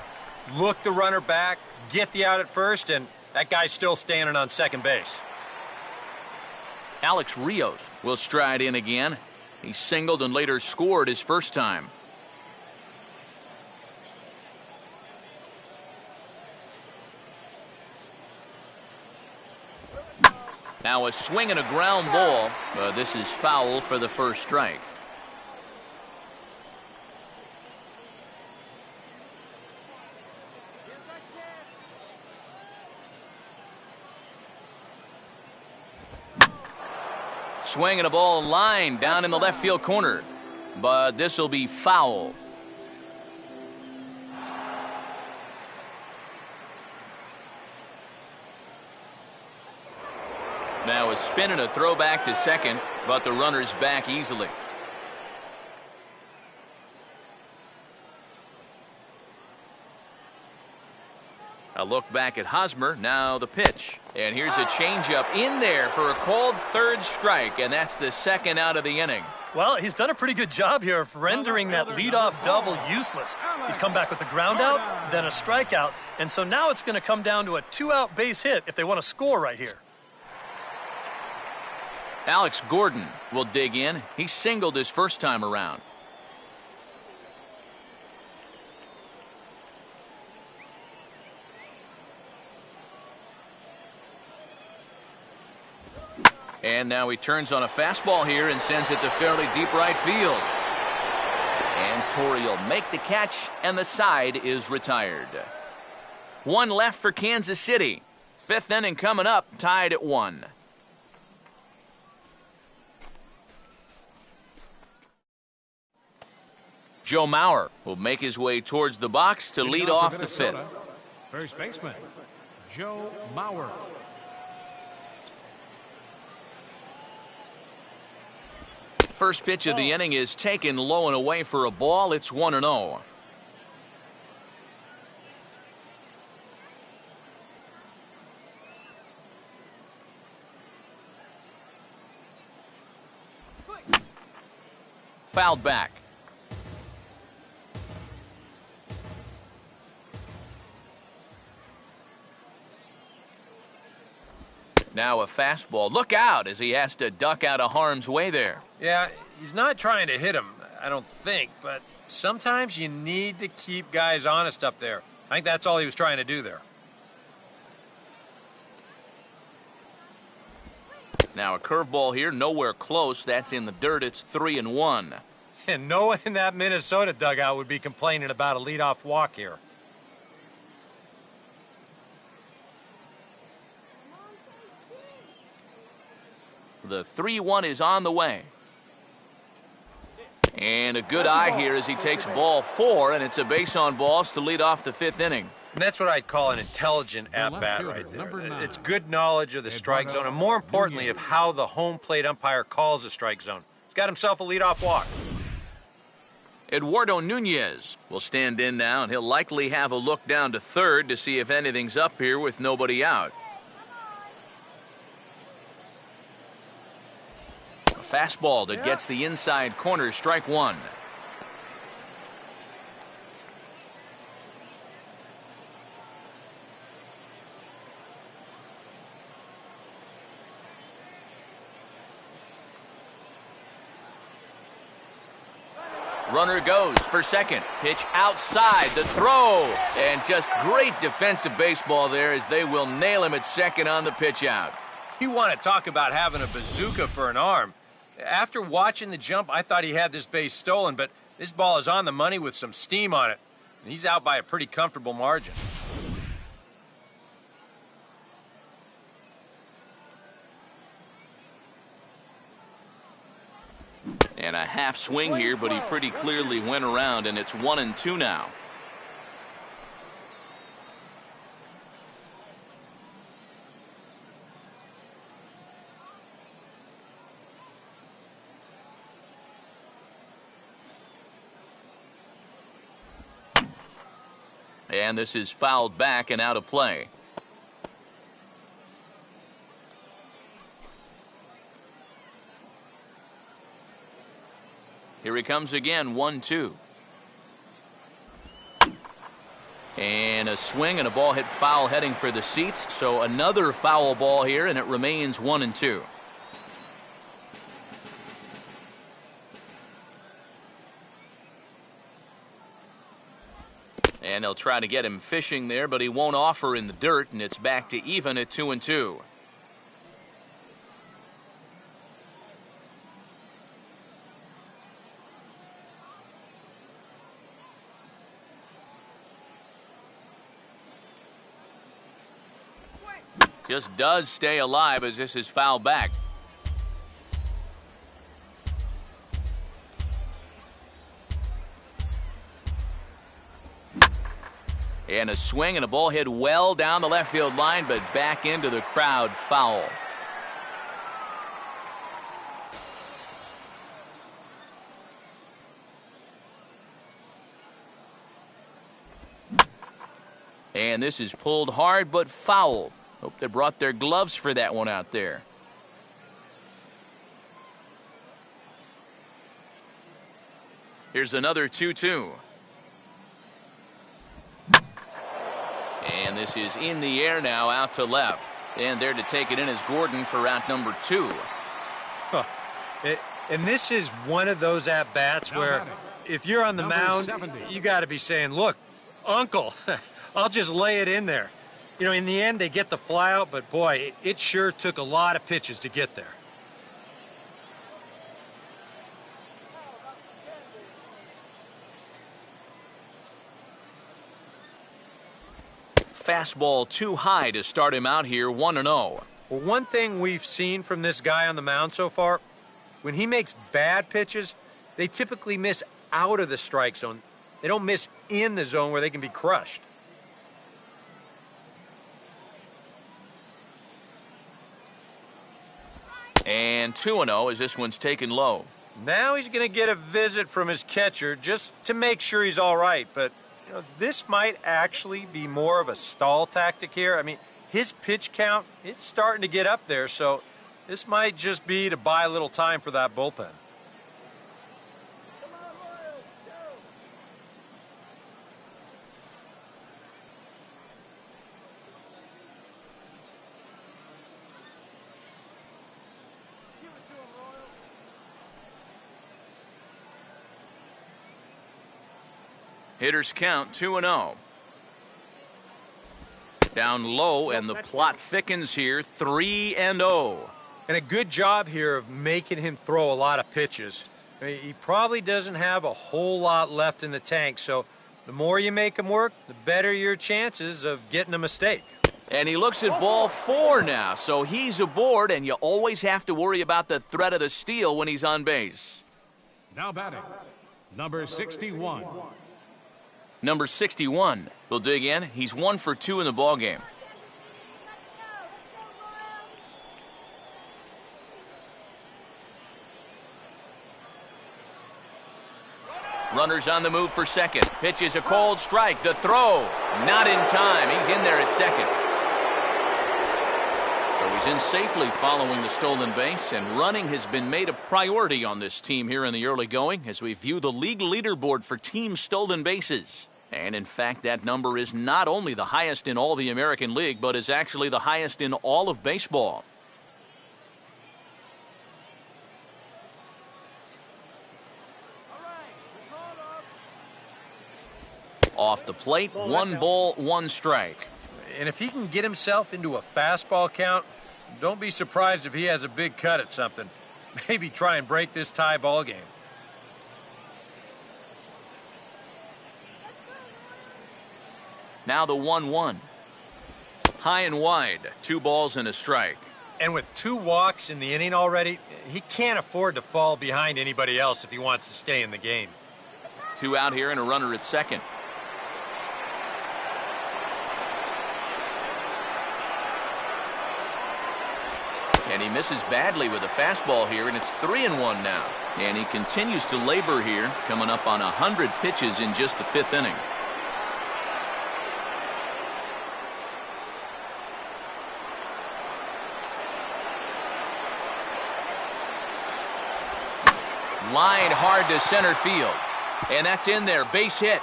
look the runner back, get the out at first, and that guy's still standing on second base. Alex Rios will stride in again. He singled and later scored his first time. Now a swing and a ground ball, but this is foul for the first strike. Swing and a ball line down in the left field corner, but this will be foul. Now a spin and a throw back to second, but the runner's back easily. A look back at Hosmer, now the pitch. And here's a changeup in there for a called third strike, and that's the second out of the inning. Well, he's done a pretty good job here of rendering that leadoff double useless. He's come back with a ground out, then a strikeout, and so now it's going to come down to a 2-out base hit if they want to score right here. Alex Gordon will dig in. He singled his first time around. And now he turns on a fastball here and sends it to fairly deep right field. And Torrey will make the catch, and the side is retired. One left for Kansas City. Fifth inning coming up, tied at 1. Joe Mauer will make his way towards the box to lead off the fifth. First baseman, Joe Mauer. First pitch of the inning is taken low and away for a ball. It's 1-0. Fouled back. Now a fastball. Look out as he has to duck out of harm's way there. Yeah, he's not trying to hit him, I don't think, but sometimes you need to keep guys honest up there. I think that's all he was trying to do there. Now a curveball here, nowhere close. That's in the dirt. It's 3-1. And no one in that Minnesota dugout would be complaining about a leadoff walk here. The 3-1 is on the way. And a good eye here as he takes ball 4, and it's a base on balls to lead off the fifth inning. And that's what I'd call an intelligent at-bat right there. It's good knowledge of the strike zone, and more importantly, of how the home plate umpire calls a strike zone. He's got himself a leadoff walk. Eduardo Nunez will stand in now, and he'll likely have a look down to third to see if anything's up here with nobody out. fastball that gets the inside corner, strike one. Runner goes for second. Pitch outside. The throw. And just great defensive baseball there as they will nail him at second on the pitch out. You want to talk about having a bazooka for an arm. After watching the jump, I thought he had this base stolen, but this ball is on the money with some steam on it. And he's out by a pretty comfortable margin. And a half swing here, but he pretty clearly went around, and it's 1-2 now. And this is fouled back and out of play. Here he comes again, 1-2. And a swing and a ball hit foul heading for the seats. So another foul ball here, and it remains 1-2. And they'll try to get him fishing there, but he won't offer in the dirt, and it's back to even at 2-2. Just does stay alive as this is fouled back. And a swing and a ball hit well down the left field line, but back into the crowd, foul. And this is pulled hard but fouled. Hope they brought their gloves for that one out there. Here's another 2-2. And this is in the air now, out to left. And there to take it in is Gordon for out number 2. And this is one of those at-bats where if you're on the mound, you got to be saying, look, uncle, I'll just lay it in there. You know, in the end, they get the fly out, but boy, it sure took a lot of pitches to get there. Fastball too high to start him out here, 1-0. Well, one thing we've seen from this guy on the mound so far, when he makes bad pitches, they typically miss out of the strike zone. They don't miss in the zone where they can be crushed. And 2-0 as this one's taken low. Now he's going to get a visit from his catcher just to make sure he's all right. But you know, this might actually be more of a stall tactic here. I mean, his pitch count, it's starting to get up there, so this might just be to buy a little time for that bullpen. Hitters count 2-0. Down low, and the plot thickens here, 3-0. And a good job here of making him throw a lot of pitches. I mean, he probably doesn't have a whole lot left in the tank, so the more you make him work, the better your chances of getting a mistake. And he looks at ball 4 now, so he's aboard, and you always have to worry about the threat of the steal when he's on base. Now batting, number 61. Number 61 will dig in. He's 1 for 2 in the ballgame. Runners on the move for second. Pitch is a cold strike. The throw, not in time. He's in there at second. So He's in safely following the stolen base, and running has been made a priority on this team here in the early going as we view the league leaderboard for team stolen bases. And in fact, that number is not only the highest in all the American League, but is actually the highest in all of baseball. Off the plate, 1 ball, 1 strike. And if he can get himself into a fastball count, don't be surprised if he has a big cut at something. Maybe try and break this tie ball game. Now the 1-1. High and wide, 2 balls and a strike. And with 2 walks in the inning already, he can't afford to fall behind anybody else if he wants to stay in the game. 2 out here and a runner at second. And he misses badly with a fastball here, and it's 3-1 now. And he continues to labor here, coming up on 100 pitches in just the 5th inning. Line hard to center field. And that's in there, base hit.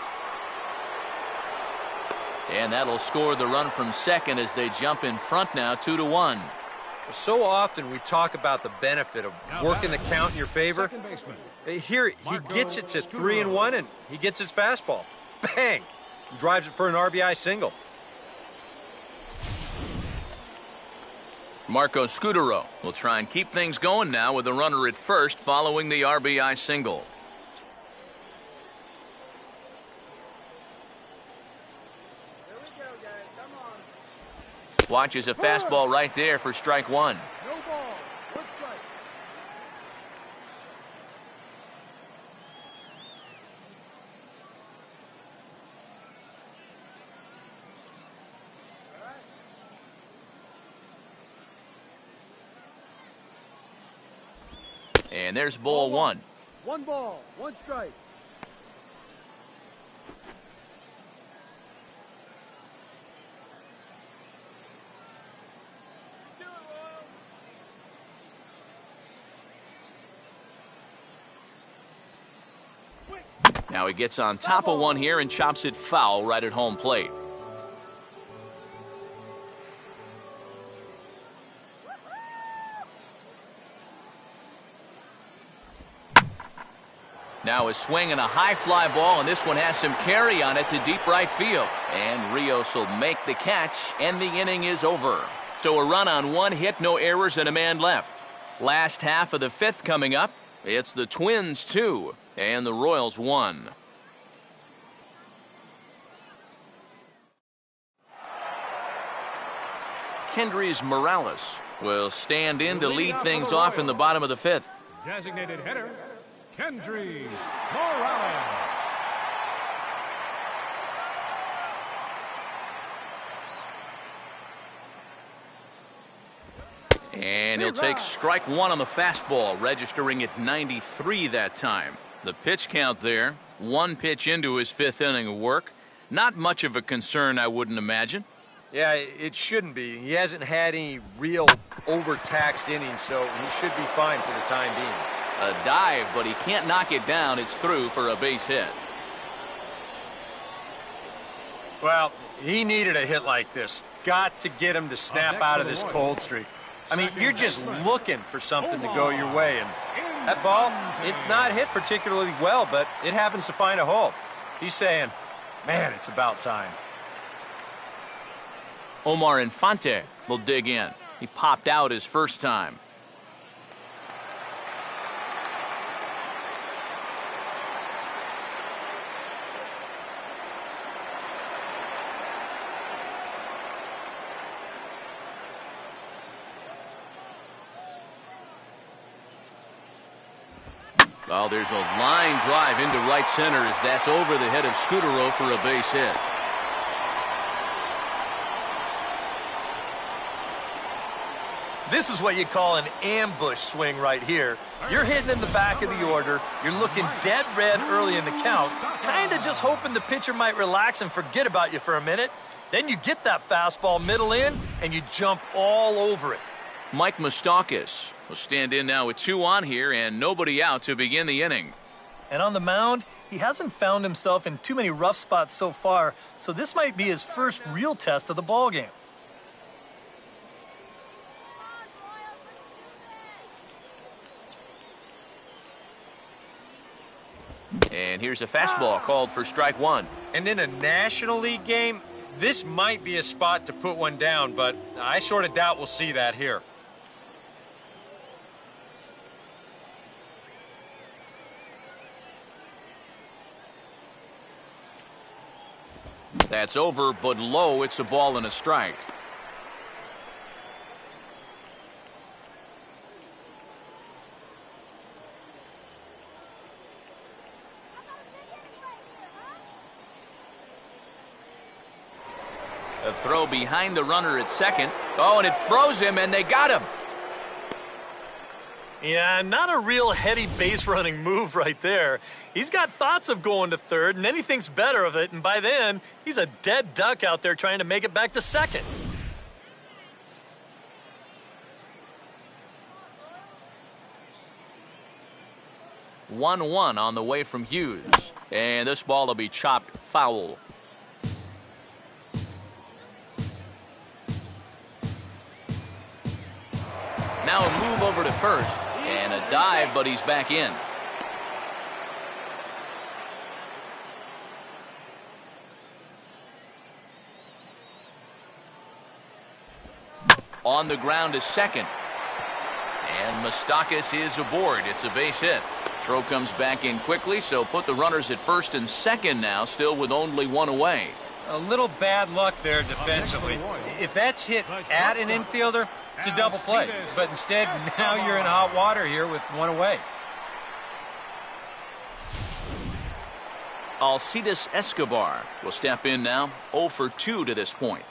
And that'll score the run from second as they jump in front now, 2-1. So often we talk about the benefit of working the count in your favor. Here, he gets it to 3-1, and he gets his fastball. Bang! Drives it for an RBI single. Marco Scutaro will try and keep things going now with a runner at first following the RBI single. Watches a fastball right there for strike 1. No ball, 1 strike. And there's ball 1. 1 ball, 1 strike. Now he gets on top of one here and chops it foul right at home plate. Now a swing and a high fly ball, and this one has some carry on it to deep right field. And Rios will make the catch, and the inning is over. So a run on 1 hit, no errors, and a man left. Last half of the 5th coming up. It's the Twins 2 and the Royals 1. Kendrys Morales will stand in to lead things off in the bottom of the 5th. Designated hitter, Kendrys Morales. And he'll take strike 1 on the fastball, registering at 93 that time. The pitch count there, 1 pitch into his 5th inning of work. Not much of a concern, I wouldn't imagine. Yeah, it shouldn't be. He hasn't had any real overtaxed innings, so he should be fine for the time being. A dive, but he can't knock it down. It's through for a base hit. Well, he needed a hit like this. Got to get him to snap out of this cold streak. I mean, you're just looking for something to go your way, and that ball, it's not hit particularly well, but it happens to find a hole. He's saying, man, it's about time. Omar Infante will dig in. He popped out his first time. Well, there's a line drive into right center as that's over the head of Scutaro for a base hit. This is what you call an ambush swing right here. You're hitting in the back of the order. You're looking dead red early in the count, kind of just hoping the pitcher might relax and forget about you for a minute. Then you get that fastball middle in, and you jump all over it. Mike Moustakas will stand in now with 2 on here and nobody out to begin the inning. And on the mound, he hasn't found himself in too many rough spots so far, so this might be his first real test of the ballgame. And here's a fastball called for strike 1. And in a National League game, this might be a spot to put one down, but I sort of doubt we'll see that here. That's over, but low. It's a ball and a strike. A throw behind the runner at second. Oh, and it froze him, and they got him. Yeah, not a real heady base running move right there. He's got thoughts of going to third, and then he thinks better of it, and by then, he's a dead duck out there trying to make it back to second. One on the way from Hughes. And this ball will be chopped foul. Now a move over to first. And a dive, but he's back in. On the ground is second. And Moustakas is aboard. It's a base hit. Throw comes back in quickly, so put the runners at first and second now, still with only 1 away. A little bad luck there defensively. If that's hit at an infielder, it's a double play. But instead, now you're in hot water here with 1 away. Alcides Escobar will step in now, 0 for 2 to this point.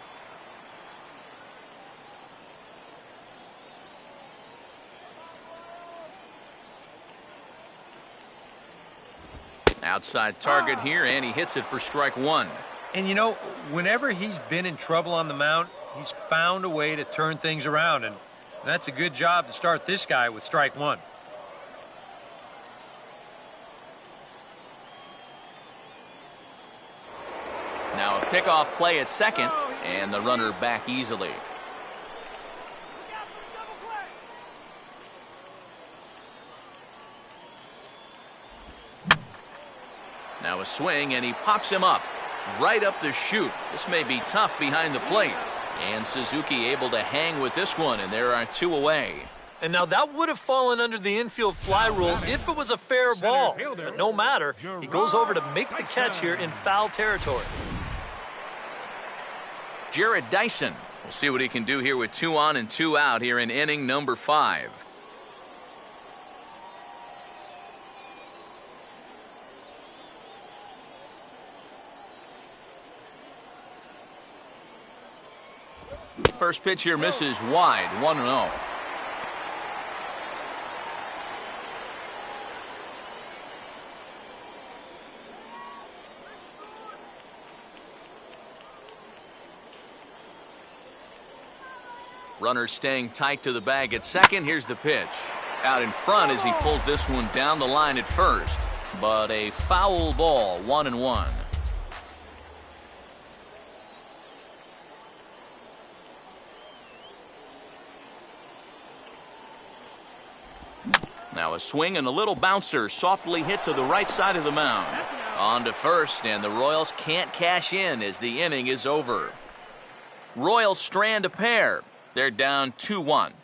Outside target here, and he hits it for strike 1. And you know, whenever he's been in trouble on the mound, he's found a way to turn things around, and that's a good job to start this guy with strike 1. Now a pickoff play at second, and the runner back easily. Now a swing, and he pops him up. Right up the chute. This may be tough behind the plate. And Suzuki able to hang with this one, and there are 2 away. And now that would have fallen under the infield fly rule if it was a fair ball. But no matter, he goes over to make the catch here in foul territory. Jared Dyson. We'll see what he can do here with 2 on and 2 out here in inning number 5. First pitch here misses wide, 1-0. Runner staying tight to the bag at second. Here's the pitch. Out in front as he pulls this one down the line at first. But a foul ball, 1-1. Now a swing and a little bouncer softly hit to the right side of the mound. On to first, and the Royals can't cash in as the inning is over. Royals strand a pair. They're down 2-1.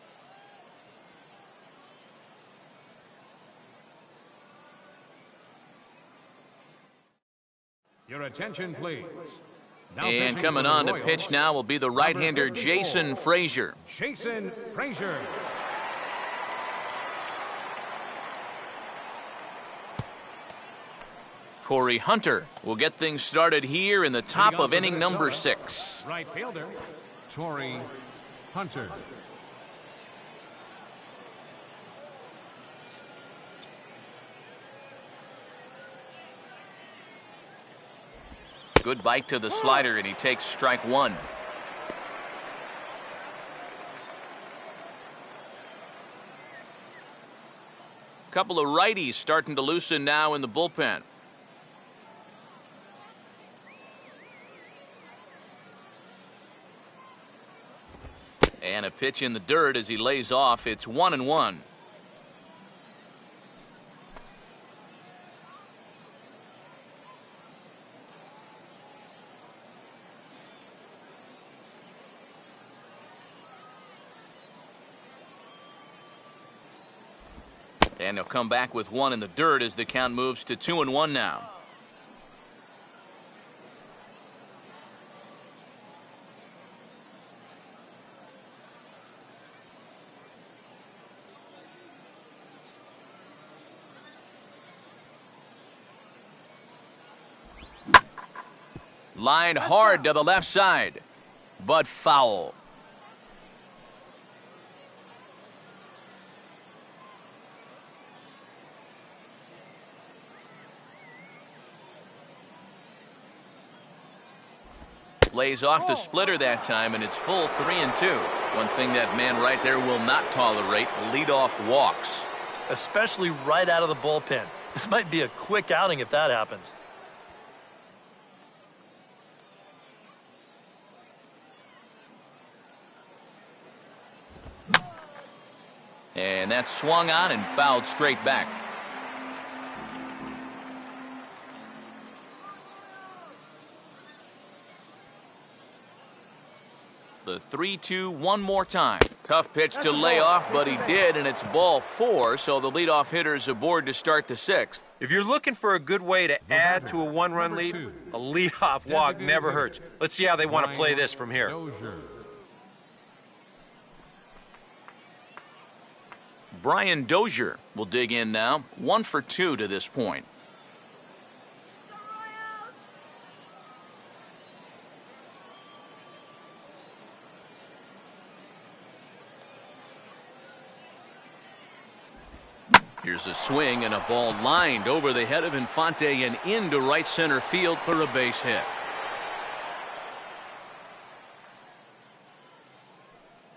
Your attention, please. Now And pitching coming for the on to Royals, pitch now will be the right-hander number 34, Jason Frazier. Jason Frazier. Corey Hunter will get things started here in the top Leading off of for inning number Minnesota, 6. Right fielder, Torrey Hunter. Good bite to the slider, and he takes strike 1. couple of righties starting to loosen now in the bullpen. And a pitch in the dirt as he lays off. It's 1-1. And he'll come back with one in the dirt as the count moves to 2-1 now. Line hard to the left side, but foul. Lays off the splitter that time, and it's full 3-2. One thing that man right there will not tolerate, leadoff walks. Especially right out of the bullpen. This might be a quick outing if that happens. And that's swung on and fouled straight back. The 3-2 one more time. Tough pitch to lay off, but he did, and it's ball 4, so the leadoff hitter's aboard to start the 6th. If you're looking for a good way to add to a one-run lead, a leadoff walk never hurts. Let's see how they want to play this from here. Brian Dozier will dig in now. 1 for 2 to this point. Here's a swing and a ball lined over the head of Infante and into right center field for a base hit.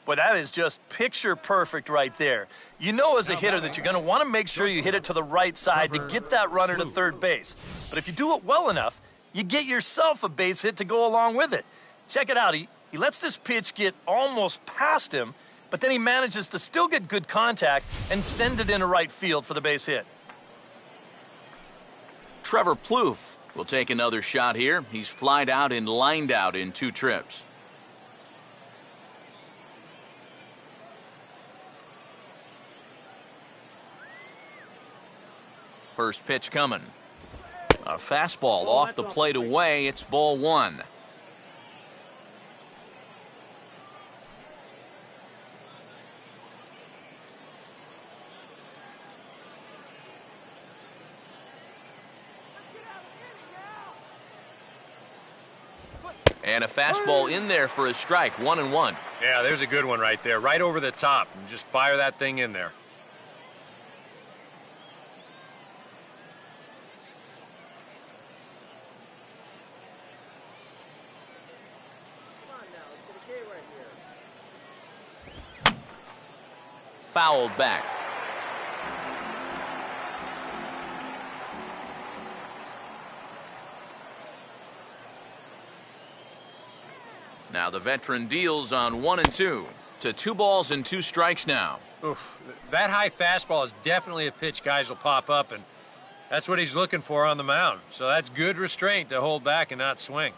Boy, that is just picture perfect right there. You know as a hitter that you're going to want to make sure you hit it to the right side to get that runner to third base. But if you do it well enough, you get yourself a base hit to go along with it. Check it out. He lets this pitch get almost past him, but then he manages to still get good contact and send it into right field for the base hit. Trevor Plouffe will take another shot here. He's flied out and lined out in 2 trips. First pitch coming. A fastball off the plate away. It's ball 1. And a fastball in there for a strike. 1-1. Yeah, there's a good one right there. Right over the top. And just fire that thing in there. Fouled back. Now the veteran deals on 1 and 2 to 2 balls and 2 strikes now. Oof, that high fastball is definitely a pitch guys will pop up, and that's what he's looking for on the mound. So that's good restraint to hold back and not swing.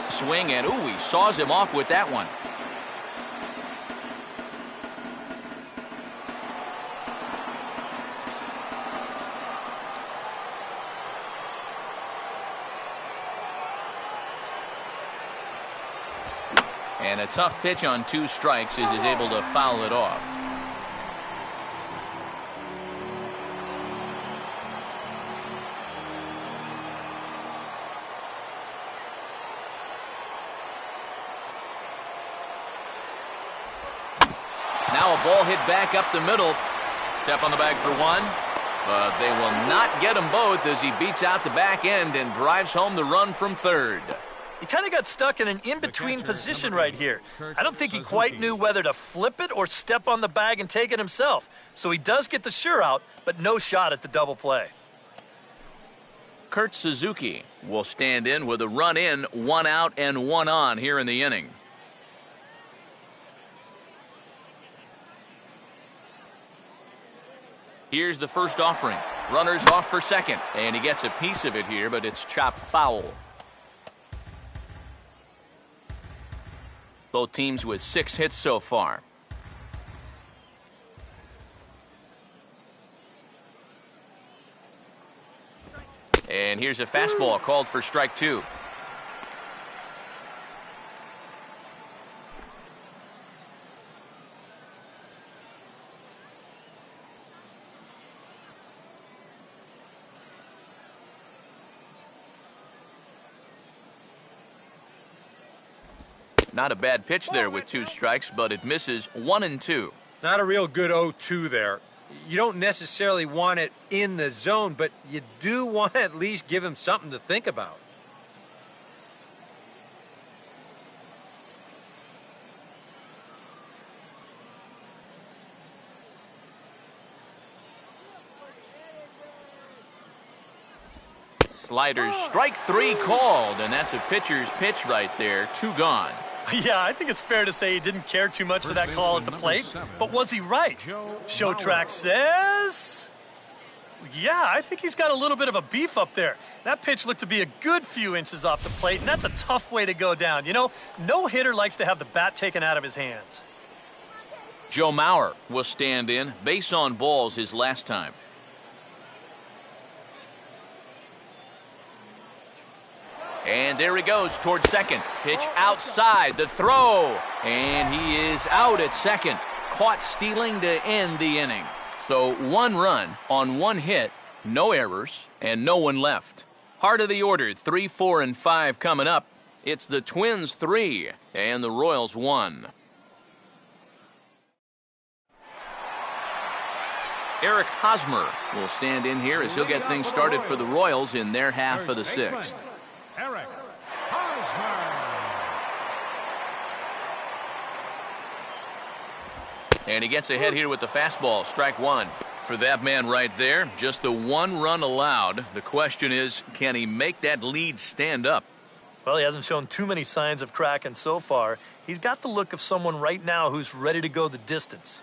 Swing, and ooh, he saws him off with that one. And a tough pitch on 2 strikes as he's able to foul it off. Now a ball hit back up the middle. Step on the bag for 1. But they will not get them both as he beats out the back end and drives home the run from third. He kind of got stuck in an in-between position right here. I don't think he quite knew whether to flip it or step on the bag and take it himself. So he does get the sure out, but no shot at the double play. Kurt Suzuki will stand in with a run in, 1 out and 1 on here in the inning. Here's the first offering. Runners off for second, and he gets a piece of it here, but it's chopped foul. Both teams with 6 hits so far. And here's a fastball called for strike 2. Not a bad pitch there with 2 strikes, but it misses 1 and 2. Not a real good 0-2 there. You don't necessarily want it in the zone, but you do want to at least give him something to think about. Sliders, strike 3 called, and that's a pitcher's pitch right there. 2 gone. Yeah, I think it's fair to say he didn't care too much for that call at the plate. But was he right? Show track says... Yeah, I think he's got a little bit of a beef up there. That pitch looked to be a good few inches off the plate, and that's a tough way to go down. You know, no hitter likes to have the bat taken out of his hands. Joe Mauer will stand in. Base on balls his last time. And there he goes towards second. Pitch outside, the throw. And he is out at second. Caught stealing to end the inning. So 1 run on 1 hit, no errors, and no one left. Heart of the order, 3, 4, and 5 coming up. It's the Twins 3 and the Royals 1. Eric Hosmer will stand in here as he'll get things started for the Royals in their half of the 6th. Eric Hosmer. And he gets ahead here with the fastball, strike 1. For that man right there, just the 1 run allowed. The question is, can he make that lead stand up? Well, he hasn't shown too many signs of cracking so far. He's got the look of someone right now who's ready to go the distance.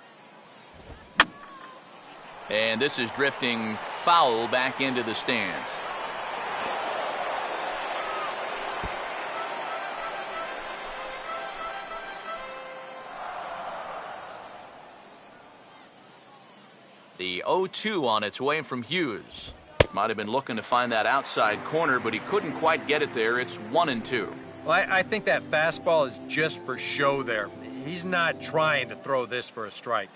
And this is drifting foul back into the stands. The 0-2 on its way from Hughes. Might have been looking to find that outside corner, but he couldn't quite get it there. It's 1 and 2. Well, I think that fastball is just for show there. He's not trying to throw this for a strike.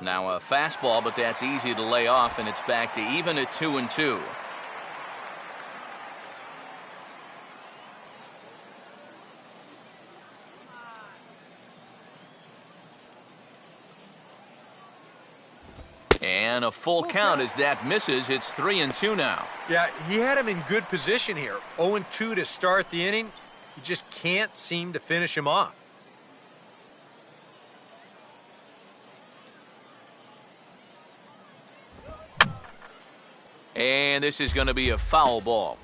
Now a fastball, but that's easy to lay off, and it's back to even at 2 and 2. And a full count as that misses. It's 3 and 2 now. Yeah, he had him in good position here. 0-2 to start the inning. You just can't seem to finish him off. And this is going to be a foul ball.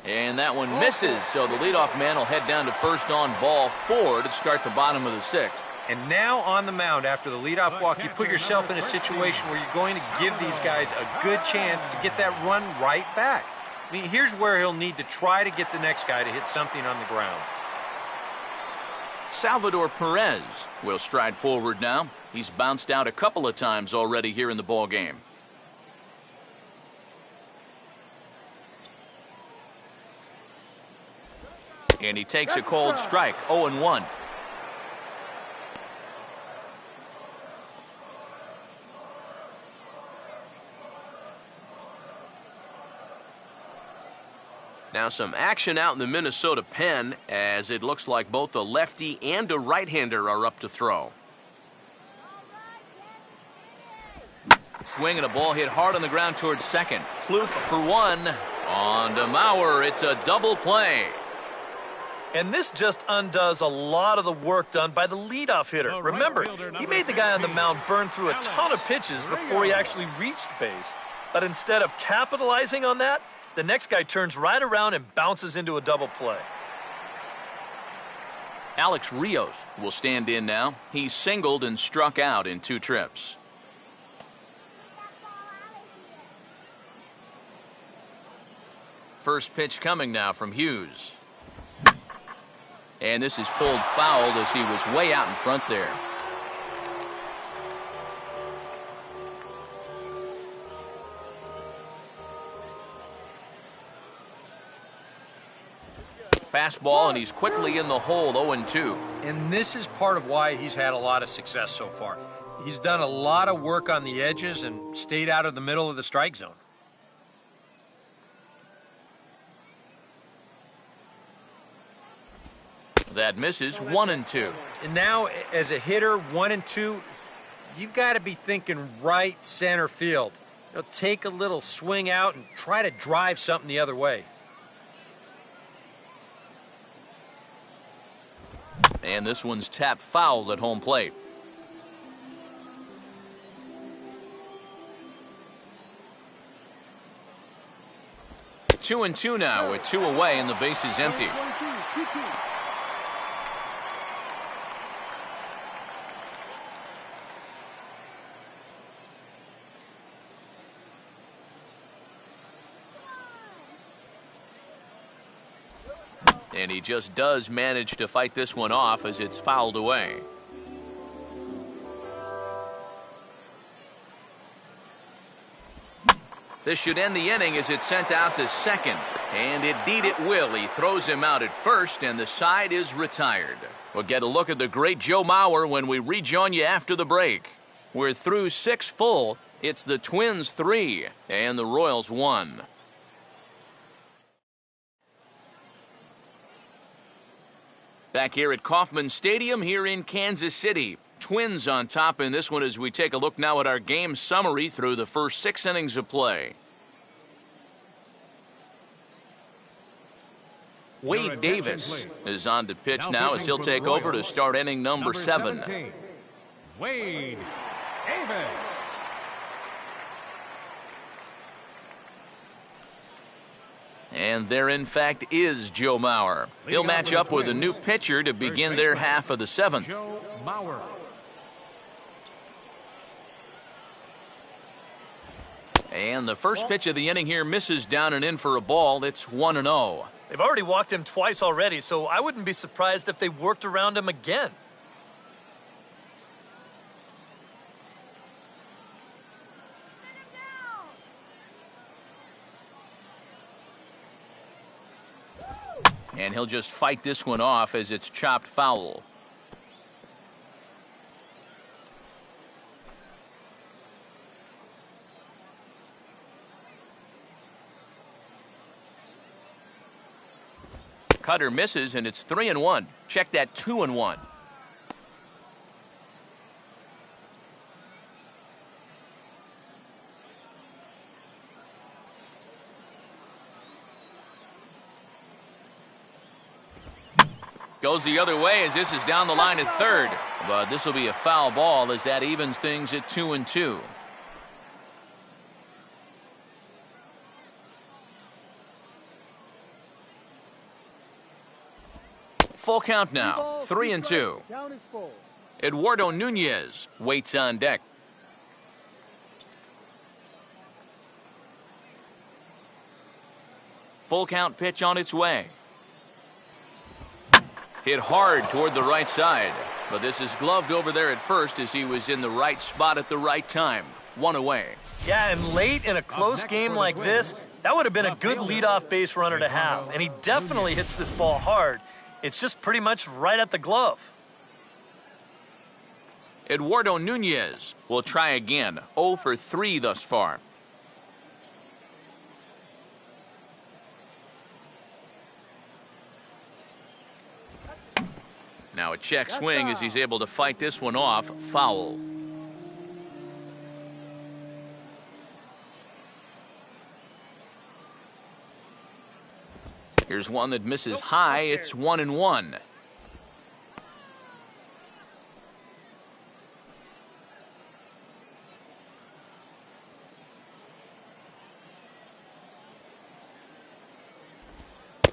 And that one misses, so the leadoff man will head down to first on ball 4 to start the bottom of the 6th. And now on the mound after the leadoff walk, you put yourself in a situation where you're going to give these guys a good chance to get that run right back. I mean, here's where he'll need to try to get the next guy to hit something on the ground. Salvador Perez will stride forward now. He's bounced out a couple of times already here in the ball game. And he takes a cold strike, 0-1. Now some action out in the Minnesota pen, as it looks like both a lefty and a right-hander are up to throw. Swing and a ball hit hard on the ground towards second. Plouffe for one. On to Mauer. It's a double play. And this just undoes a lot of the work done by the leadoff hitter. Remember, he made the guy on the mound burn through a ton of pitches before he actually reached base. But instead of capitalizing on that, the next guy turns right around and bounces into a double play. Alex Rios will stand in now. He's singled and struck out in 2 trips. First pitch coming now from Hughes. And this is pulled foul as he was way out in front there. Fastball, and he's quickly in the hole, 0-2. And this is part of why he's had a lot of success so far. He's done a lot of work on the edges and stayed out of the middle of the strike zone. That misses, 1-2. And now, as a hitter, 1-2, you've got to be thinking right center field. Take a little swing out and try to drive something the other way. And this one's tapped foul at home plate. Two and two now with 2 away and the base is empty. And he just does manage to fight this one off as it's fouled away. This should end the inning as it's sent out to second. And indeed it will. He throws him out at first, and the side is retired. We'll get a look at the great Joe Mauer when we rejoin you after the break. We're through 6 full. It's the Twins 3 and the Royals 1. Back here at Kauffman Stadium here in Kansas City. Twins on top in this one as we take a look now at our game summary through the first 6 innings of play. Wade Davis is on to pitch now as he'll take over to start inning number 7. Wade Davis. And there, in fact, is Joe Mauer. He'll match up with a new pitcher to begin their half of the 7th. Joe Mauer. And the first pitch of the inning here misses down and in for a ball. It's 1-0. They've already walked him twice already, so I wouldn't be surprised if they worked around him again. And he'll just fight this one off as it's chopped foul. Cutter misses, and it's 3-1. Check that 2-1. Goes the other way as this is down the line at third. But this will be a foul ball as that evens things at 2-2. Full count now, 3-2. Eduardo Nunez waits on deck. Full count pitch on its way. Hit hard toward the right side, but this is gloved over there at first as he was in the right spot at the right time. 1 away. Yeah, and late in a close game like this, that would have been a good leadoff base runner to have. And he definitely hits this ball hard. It's just pretty much right at the glove. Eduardo Nunez will try again. 0 for 3 thus far. Now a check swing as he's able to fight this one off. Foul. Here's one that misses high. It's 1-1.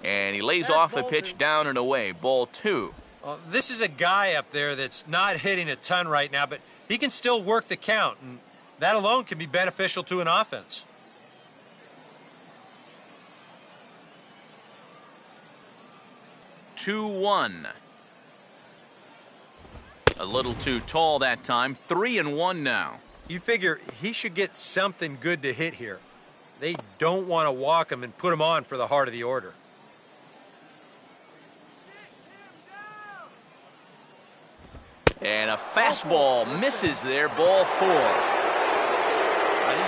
And he lays off a pitch down and away. Ball 2. Well, this is a guy up there that's not hitting a ton right now, but he can still work the count, and that alone can be beneficial to an offense. Two, 1. A little too tall that time. 3-1 now. You figure he should get something good to hit here. They don't want to walk him and put him on for the heart of the order. And a fastball misses there. Ball 4. He's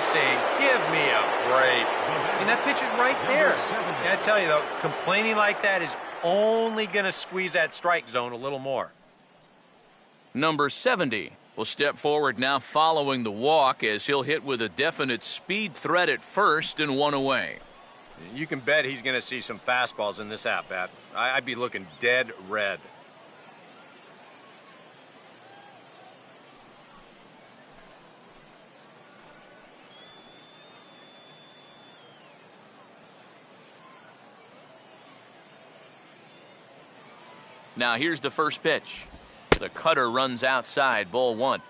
saying, give me a break. I mean, that pitch is right there. And I tell you, though, complaining like that is only going to squeeze that strike zone a little more. Number 70 will step forward now following the walk as he'll hit with a definite speed threat at first and 1 away. You can bet he's going to see some fastballs in this at-bat. I'd be looking dead red. Now here's the first pitch. The cutter runs outside. Ball 1.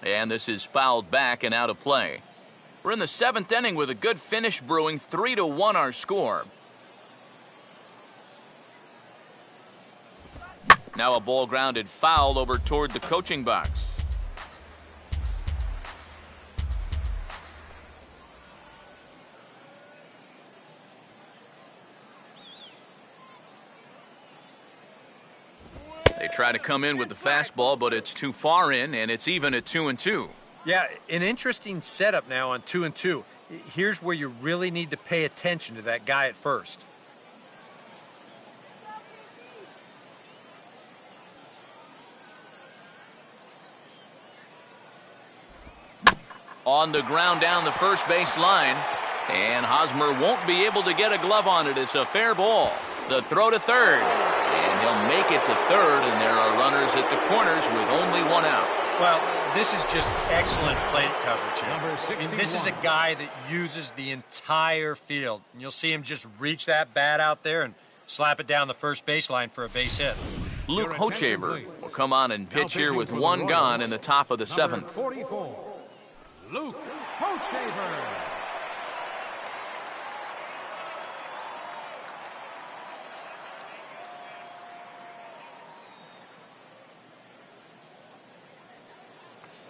And this is fouled back and out of play. We're in the 7th inning with a good finish brewing. 3-1 our score. Now a ball grounded foul over toward the coaching box. They try to come in with the fastball, but it's too far in, and it's even at 2-2. Yeah, an interesting setup now on 2-2. Here's where you really need to pay attention to that guy at first. On the ground down the first base line, and Hosmer won't be able to get a glove on it. It's a fair ball. The throw to third, and he'll make it to third, and there are runners at the corners with only 1 out. Well, this is just excellent plate coverage here. This is a guy that uses the entire field. And you'll see him just reach that bat out there and slap it down the first baseline for a base hit. Luke Hochevar will come on and pitch here with 1 gone in the top of the 7th. 44, Luke Hochevar.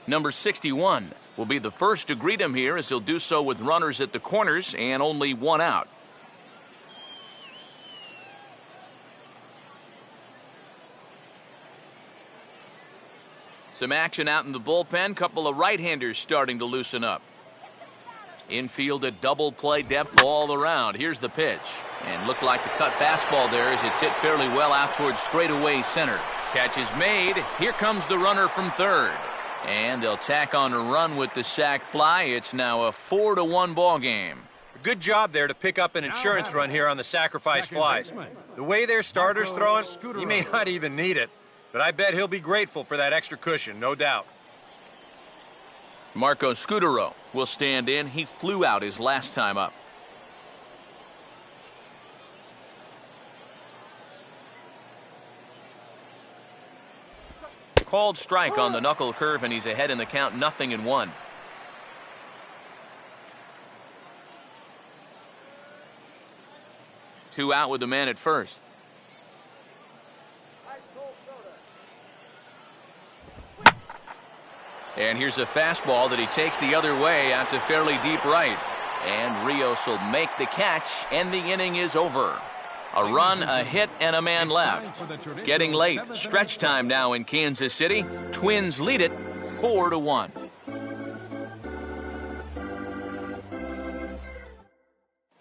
Number 61 will be the first to greet him here as he'll do so with runners at the corners and only 1 out. Some action out in the bullpen. Couple of right-handers starting to loosen up. Infield at double play depth all around. Here's the pitch. And looked like the cut fastball there as it's hit fairly well out towards straightaway center. Catch is made. Here comes the runner from third. And they'll tack on a run with the sac fly. It's now a 4-1 ball game. Good job there to pick up an insurance run here on the sacrifice fly. The way their starter's throwing, he may not even need it. But I bet he'll be grateful for that extra cushion, no doubt. Marco Scutaro will stand in. He flew out his last time up. Called strike on the knuckle curve, and he's ahead in the count, 0-1. Two out with the man at first. And here's a fastball that he takes the other way out to fairly deep right. And Rios will make the catch, and the inning is over. A run, a hit, and a man left. Getting late. Stretch time now in Kansas City. Twins lead it 4-1.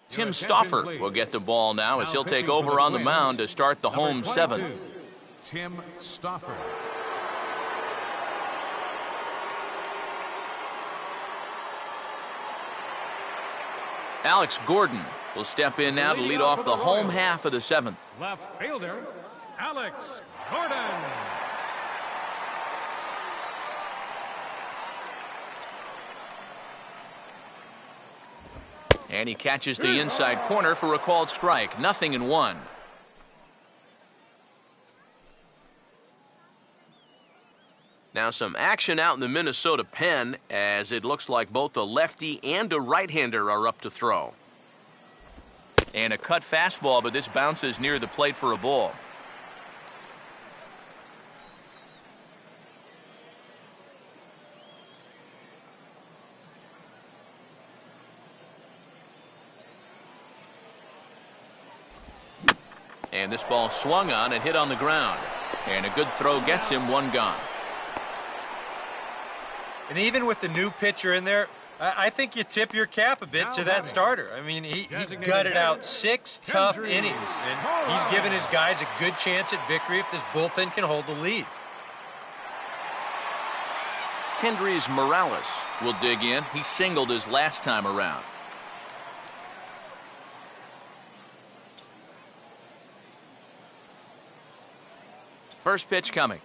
Tim Stauffer will get the ball now as he'll take over on the mound to start the home seventh. Tim Stauffer. Alex Gordon will step in now to lead off the home half of the seventh. Left fielder, Alex Gordon. And he catches the inside corner for a called strike. 0-1. Now some action out in the Minnesota pen as it looks like both a lefty and a right-hander are up to throw. And a cut fastball, but this bounces near the plate for a ball. And this ball swung on and hit on the ground. And a good throw gets him one gone. And even with the new pitcher in there, I think you tip your cap a bit to that starter. I mean, he gutted out 6 tough innings, and he's given his guys a good chance at victory if this bullpen can hold the lead. Kendrys Morales will dig in. He singled his last time around. First pitch coming.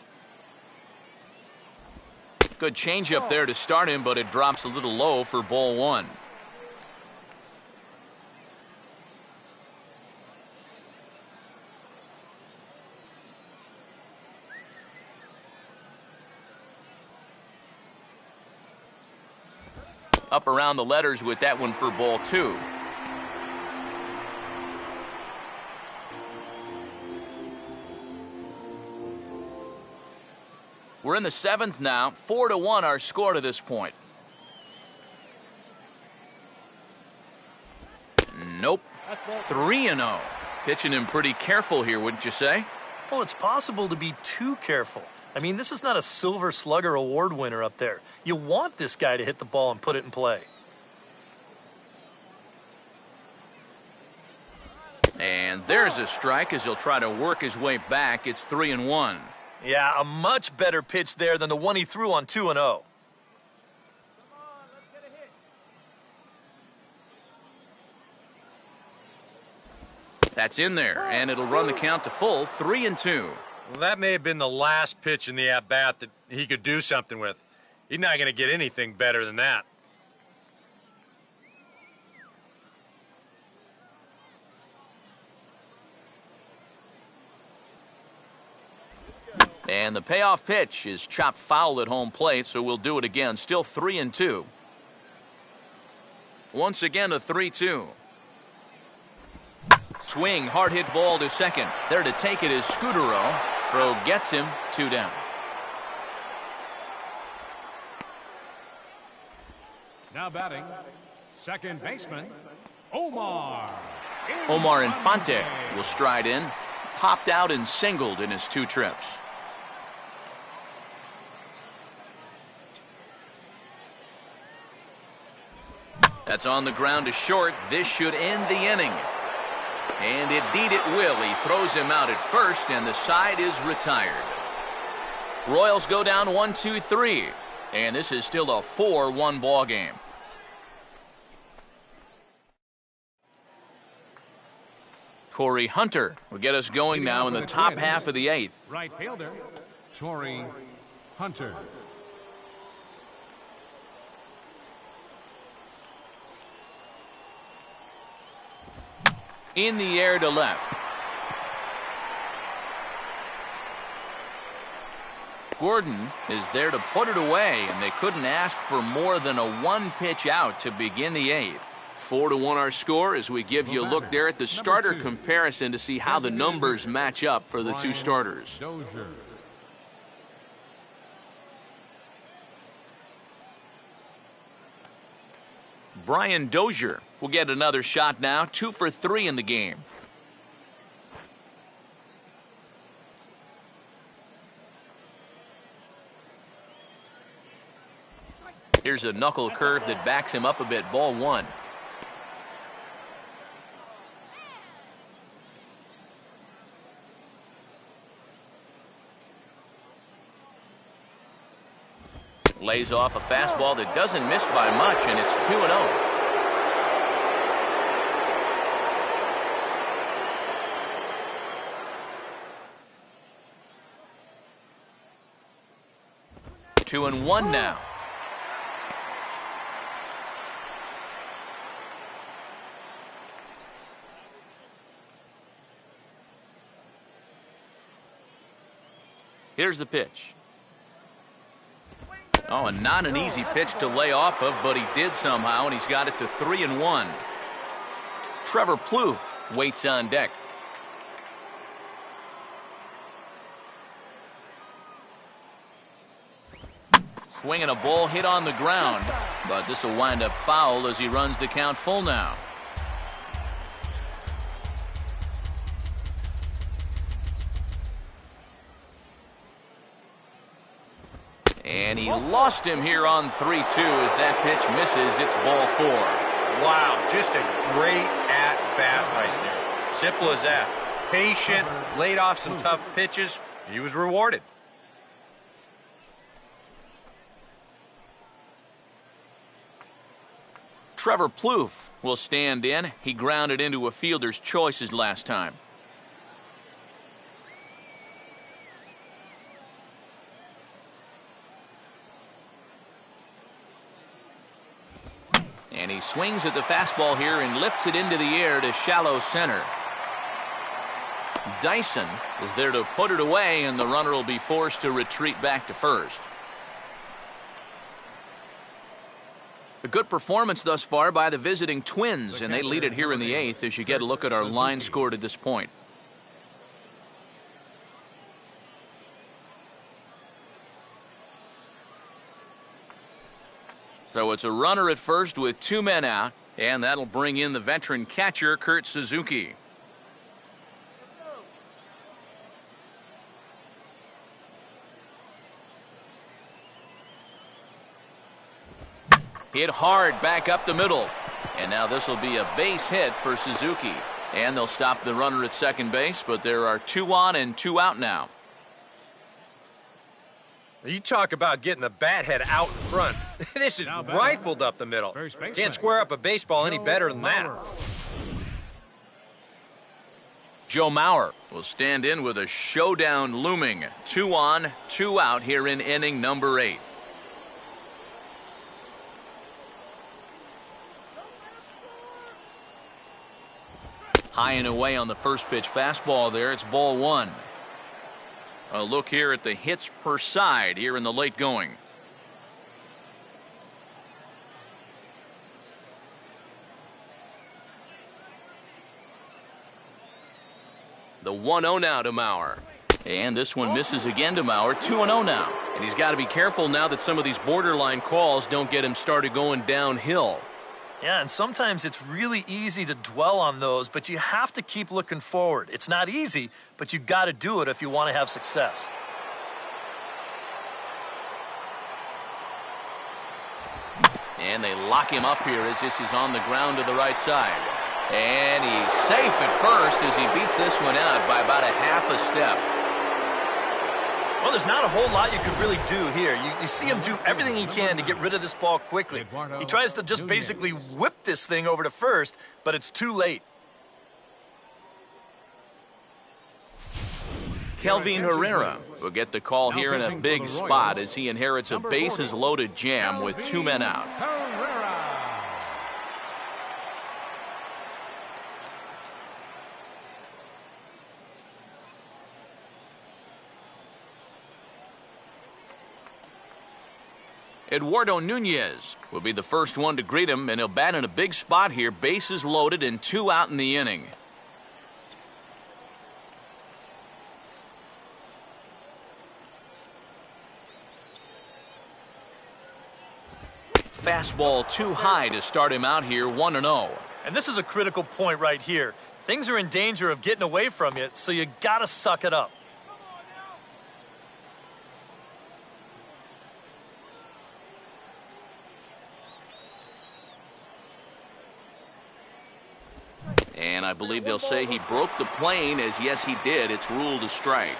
Good changeup there to start him, but it drops a little low for ball one. Up around the letters with that one for ball two. We're in the seventh now. 4-1 our score to this point. Nope. 3-0. Pitching him pretty careful here, wouldn't you say? Well, it's possible to be too careful. I mean, this is not a Silver Slugger award winner up there. You want this guy to hit the ball and put it in play. And there's a strike as he'll try to work his way back. It's 3-1. Yeah, a much better pitch there than the one he threw on 2-0. That's in there, and it'll run the count to full, 3-2. Well, that may have been the last pitch in the at-bat that he could do something with. He's not going to get anything better than that. And the payoff pitch is chopped foul at home plate, so we'll do it again. Still 3-2. Once again, a 3-2. Swing, hard hit ball to second. There to take it is Scudero. Throw gets him, 2 down. Now batting, second baseman, Omar. Omar Infante will stride in. Popped out and singled in his 2 trips. That's on the ground to short. This should end the inning. And indeed it will. He throws him out at first, and the side is retired. Royals go down 1-2-3. And this is still a 4-1 ball game. Corey Hunter will get us going now in the top half of the 8th. Right fielder, Corey Hunter. In the air to left. Gordon is there to put it away, and they couldn't ask for more than a 1-pitch out to begin the 8th. 4-1 our score as we give you a look there at the starter comparison to see how the numbers match up for the 2 starters. Dozier. Brian Dozier will get another shot now, 2 for 3 in the game. Here's a knuckle curve that backs him up a bit. Ball 1. Lays off a fastball that doesn't miss by much, and it's 2-0. Two and one now. Here's the pitch. Oh, and not an easy pitch to lay off of, but he did somehow, and he's got it to 3-1. Trevor Plouffe waits on deck. Swinging a ball hit on the ground, but this will wind up foul as he runs the count full now. And he lost him here on 3-2 as that pitch misses. It's ball 4. Wow, just a great at-bat right there. Simple as that. Patient, laid off some tough pitches. He was rewarded. Trevor Plouffe will stand in. He grounded into a fielder's choice his last time. And he swings at the fastball here and lifts it into the air to shallow center. Dyson is there to put it away, and the runner will be forced to retreat back to first. A good performance thus far by the visiting Twins, and they lead it here in the 8th as you get a look at our line score to this point. So it's a runner at first with 2 men out, and that'll bring in the veteran catcher, Kurt Suzuki. Hit hard back up the middle. And now this will be a base hit for Suzuki. And they'll stop the runner at second base, but there are 2 on and 2 out now. You talk about getting the bat head out in front. This is rifled up the middle. Can't square up a baseball any better than that. Joe Mauer will stand in with a showdown looming. 2 on, 2 out here in inning number 8. High and away on the first pitch fastball there. It's ball 1. A look here at the hits per side here in the late going. The 1-0 now to Mauer. And this one misses again to Mauer. 2-0 now. And he's got to be careful now that some of these borderline calls don't get him started going downhill. Yeah, and sometimes it's really easy to dwell on those, but you have to keep looking forward. It's not easy, but you got to do it if you want to have success. And they lock him up here as this is on the ground to the right side. And he's safe at first as he beats this one out by about a half a step. Well, there's not a whole lot you could really do here. You see him do everything he can to get rid of this ball quickly. He tries to just basically whip this thing over to first, but it's too late. Kelvin Herrera will get the call here in a big spot as he inherits a bases-loaded jam with 2 men out. Eduardo Nunez will be the first one to greet him, and he'll bat in a big spot here. Bases loaded and 2 out in the inning. fastball too high to start him out here 1-0. And this is a critical point right here. Things are in danger of getting away from you, so you got to suck it up. And I believe they'll say he broke the plane, as yes, he did. It's ruled a strike.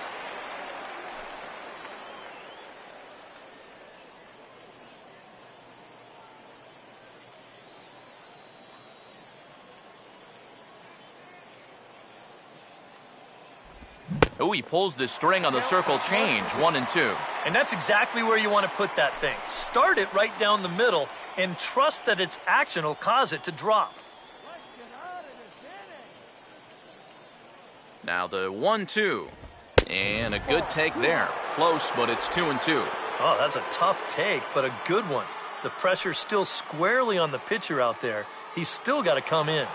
Oh, he pulls the string on the circle change, 1-2. And that's exactly where you want to put that thing. Start it right down the middle and trust that its action will cause it to drop. Now the 1-2. And a good take there. Close, but it's 2-2. Oh, that's a tough take, but a good one. The pressure's still squarely on the pitcher out there. He's still got to come in.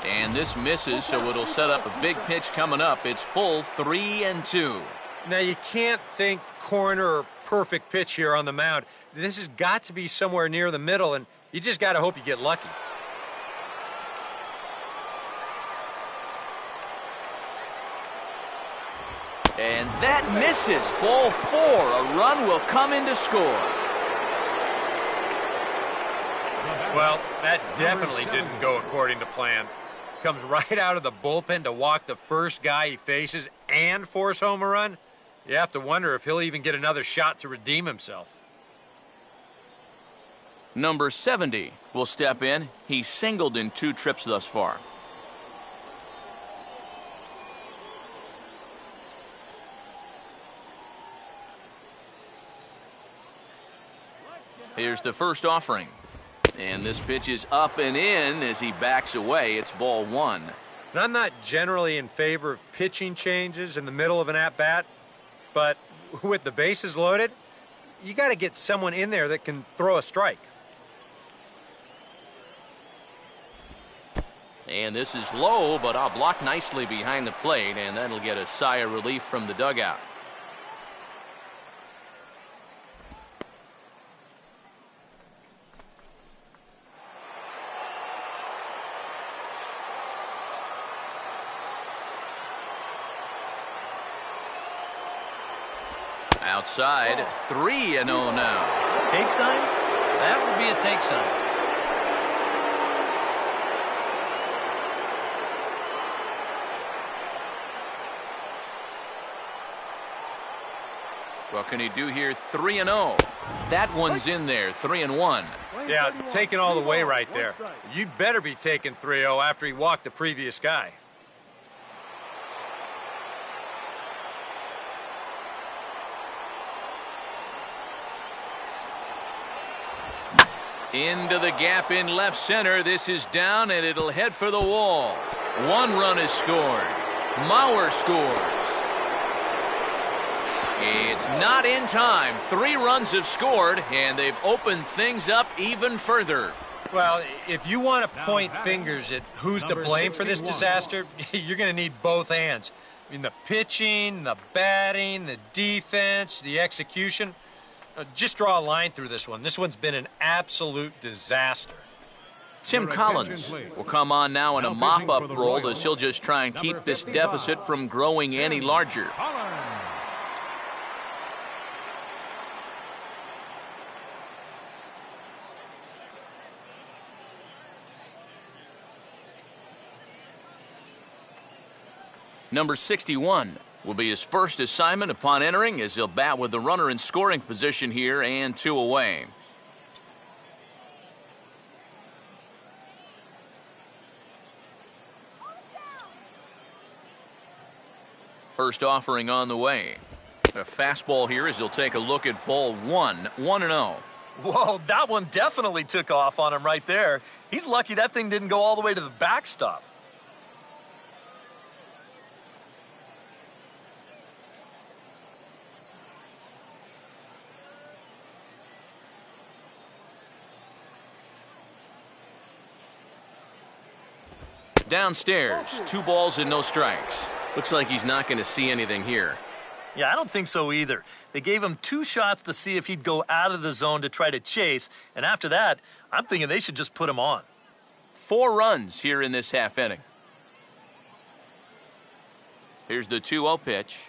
And this misses, so it'll set up a big pitch coming up. It's full 3-2. Now, you can't think corner or perfect pitch here on the mound. This has got to be somewhere near the middle, and you just got to hope you get lucky. And that misses. Ball 4. A run will come in to score. Well, that definitely didn't go according to plan. Comes right out of the bullpen to walk the first guy he faces and force home a run. You have to wonder if he'll even get another shot to redeem himself. Number 70 will step in. He's singled in 2 trips thus far. Here's the first offering. And this pitch is up and in as he backs away. It's ball 1. And I'm not generally in favor of pitching changes in the middle of an at-bat, but with the bases loaded, you got to get someone in there that can throw a strike. And this is low, but I'll block nicely behind the plate, and that'll get a sigh of relief from the dugout. Outside, 3-0 now. Take sign? That would be a take sign. What can he do here? 3-0. That one's in there, 3-1. Yeah, taking all the way right there. You'd better be taking 3-0 after he walked the previous guy. Into the gap in left center. This is down, and it'll head for the wall. 1 run is scored. Mauer scores. It's not in time. 3 runs have scored, and they've opened things up even further. Well, if you want to point fingers at who's to blame for this disaster, you're going to need both hands. I mean, the pitching, the batting, the defense, the execution. Just draw a line through this one. This one's been an absolute disaster. Tim Collins will come on now in a mop-up role as he'll just try and keep this deficit from growing any larger. Number 61 will be his first assignment upon entering, as he'll bat with the runner in scoring position here and 2 away. First offering on the way. A fastball here as he'll take a look at ball 1, 1-0. Whoa, that one definitely took off on him right there. He's lucky that thing didn't go all the way to the backstop. Downstairs, 2 balls and no strikes. Looks like he's not going to see anything here. Yeah, I don't think so either. They gave him 2 shots to see if he'd go out of the zone to try to chase, and after that, I'm thinking they should just put him on. 4 runs here in this half inning. Here's the 2-0 pitch.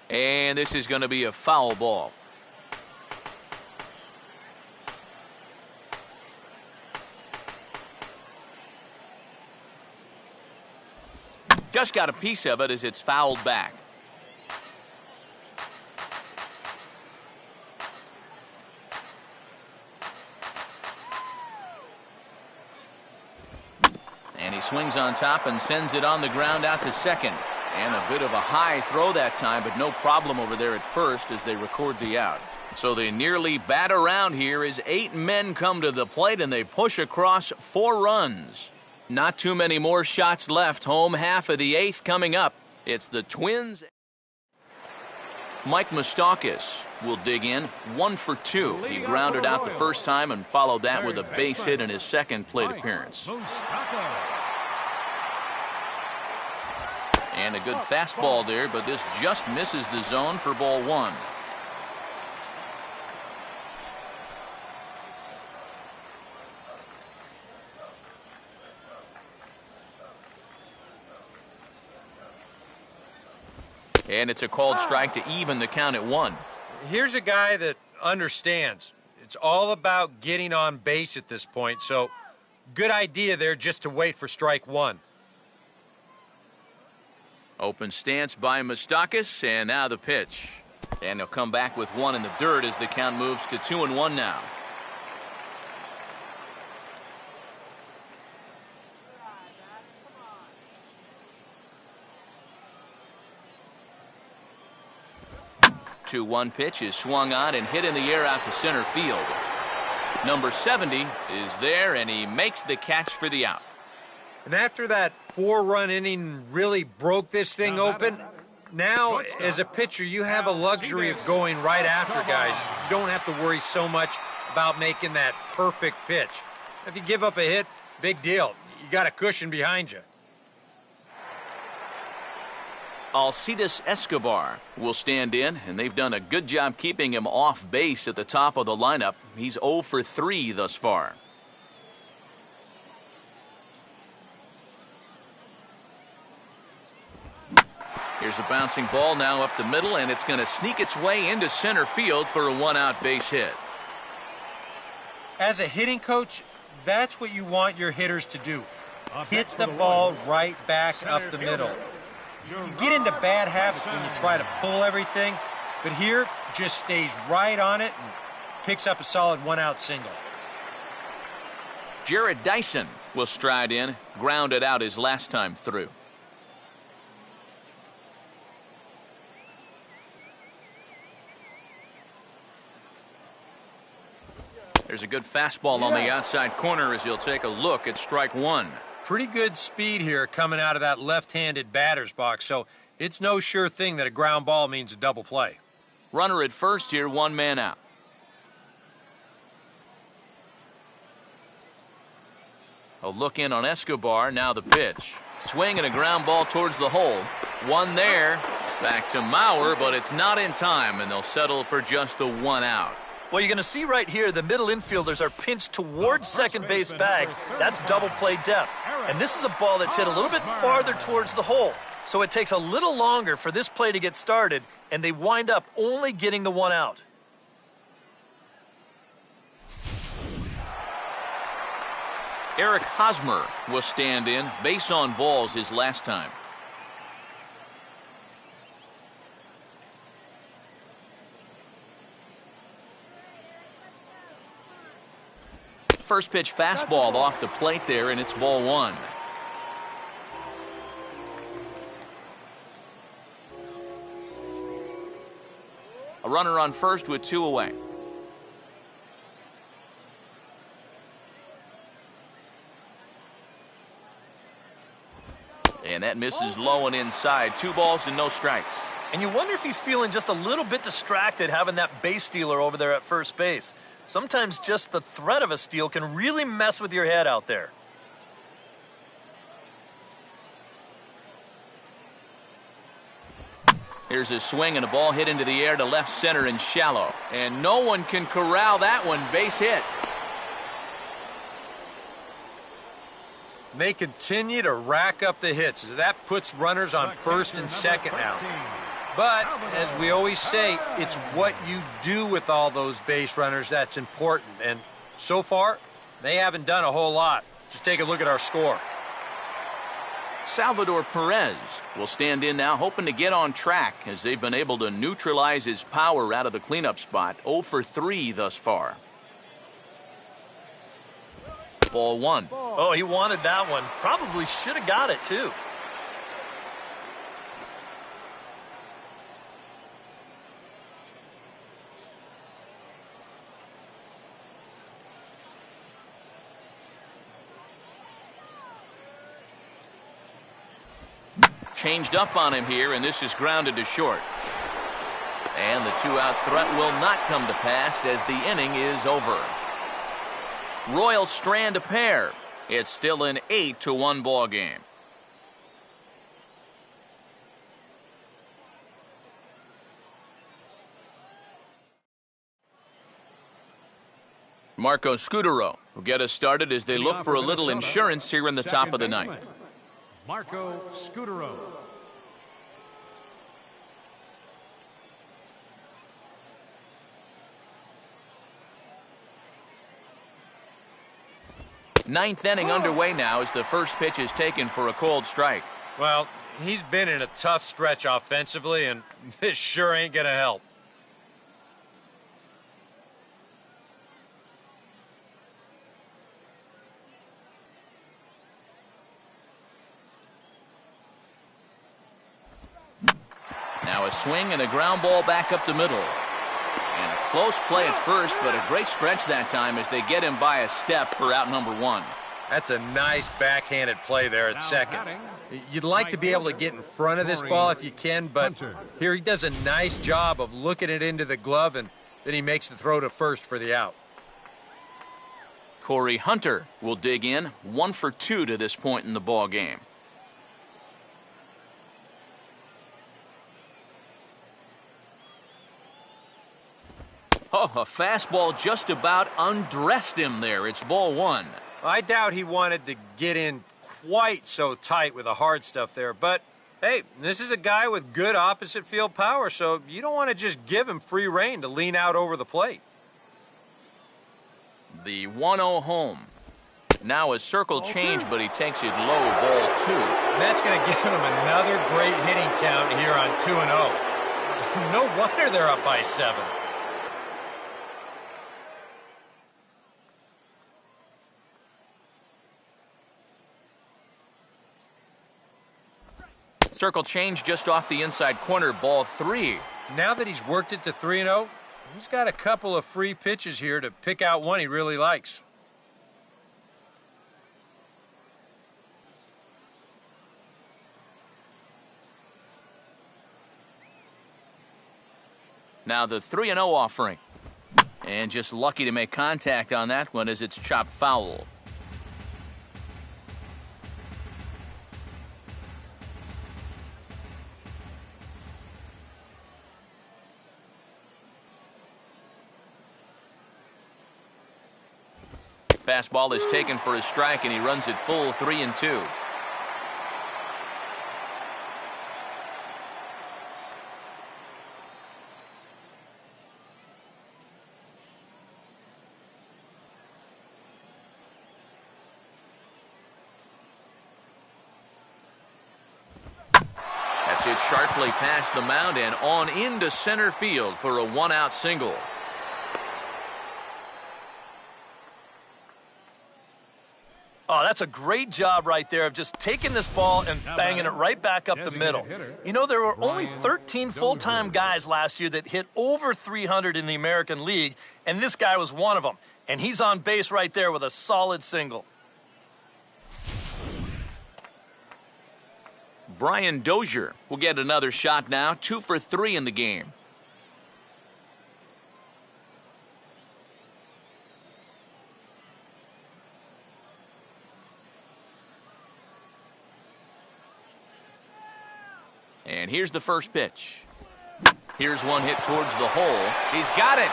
And this is going to be a foul ball. Just got a piece of it as it's fouled back. And he swings on top and sends it on the ground out to second. And a bit of a high throw that time, but no problem over there at first as they record the out. So they nearly bat around here as 8 men come to the plate and they push across 4 runs. Not too many more shots left. Home half of the 8th coming up. It's the Twins. Mike Moustakas will dig in 1 for 2. He grounded out the first time and followed that with a base hit in his second plate appearance. And a good fastball there, but this just misses the zone for ball 1. And it's a called strike to even the count at 1. Here's a guy that understands. It's all about getting on base at this point, so good idea there just to wait for strike 1. Open stance by Moustakas, and now the pitch. And he'll come back with 1 in the dirt as the count moves to 2-1 now. The 2-1 pitch is swung on and hit in the air out to center field. Number 70 is there, and he makes the catch for the out. And after that 4-run inning really broke this thing open, now as a pitcher you have a luxury of going right after guys. You don't have to worry so much about making that perfect pitch. If you give up a hit, big deal. You got a cushion behind you. Alcides Escobar will stand in, and they've done a good job keeping him off base at the top of the lineup. He's 0 for 3 thus far. Here's a bouncing ball now up the middle, and it's going to sneak its way into center field for a 1-out base hit. As a hitting coach, that's what you want your hitters to do. Hit the ball right back up the middle. You get into bad habits when you try to pull everything, but here just stays right on it and picks up a solid 1-out single. Jared Dyson will stride in, grounded out his last time through. There's a good fastball on the outside corner as he'll take a look at strike 1. Pretty good speed here coming out of that left-handed batter's box, so it's no sure thing that a ground ball means a double play. Runner at first here, 1 man out. A look in on Escobar, now the pitch. Swing and a ground ball towards the hole. 1 there, back to Mauer, but it's not in time, and they'll settle for just the 1 out. Well, you're going to see right here the middle infielders are pinched towards second base bag. That's double play depth. And this is a ball that's hit a little bit farther towards the hole. So it takes a little longer for this play to get started, and they wind up only getting the 1 out. Eric Hosmer will stand in, base on balls his last time. First pitch fastball off the plate there, and it's ball 1. A runner on first with 2 away. And that misses low and inside. 2 balls and no strikes. And you wonder if he's feeling just a little bit distracted having that base stealer over there at first base. Sometimes just the threat of a steal can really mess with your head out there. Here's a swing and a ball hit into the air to left center and shallow. And no one can corral that one. Base hit. They continue to rack up the hits. That puts runners on first and second now. But, as we always say, it's what you do with all those base runners that's important. And so far, they haven't done a whole lot. Just take a look at our score. Salvador Perez will stand in now, hoping to get on track as they've been able to neutralize his power out of the cleanup spot. 0 for 3 thus far. Ball 1. Oh, he wanted that one. Probably should have got it, too. Changed up on him here, and this is grounded to short. And the two-out threat will not come to pass as the inning is over. Royals strand a pair. It's still an 8-1 ball game. Marco Scutaro will get us started as they look for a little insurance here in the top of the ninth. Marco Scutaro. Ninth inning underway now as the first pitch is taken for a cold strike. Well, he's been in a tough stretch offensively, and this sure ain't going to help. Now a swing and a ground ball back up the middle. And a close play at first, but a great stretch that time as they get him by a step for out number 1. That's a nice backhanded play there at second. You'd like to be able to get in front of this ball if you can, but here he does a nice job of looking it into the glove, and then he makes the throw to first for the out. Corey Hunter will dig in, 1 for 2 to this point in the ball game. Oh, a fastball just about undressed him there. It's ball 1. I doubt he wanted to get in quite so tight with the hard stuff there, but hey, this is a guy with good opposite field power, so you don't want to just give him free rein to lean out over the plate. The 1-0 home. Now a circle change, but he takes it low, ball 2. And that's going to give him another great hitting count here on 2-0. No wonder they're up by 7. Circle change just off the inside corner, ball 3. Now that he's worked it to 3-0, he's got a couple of free pitches here to pick out one he really likes. Now the 3-0 offering. And just lucky to make contact on that one as it's chopped foul. Fastball is taken for a strike, and he runs it full 3-2. That's hit sharply past the mound and on into center field for a 1-out single. Oh, that's a great job right there of just taking this ball and banging it right back up the middle. You know, there were only 13 full-time guys last year that hit over 300 in the American League, and this guy was one of them. And he's on base right there with a solid single. Brian Dozier will get another shot now, 2 for 3 in the game. And here's the first pitch. Here's one hit towards the hole. He's got it.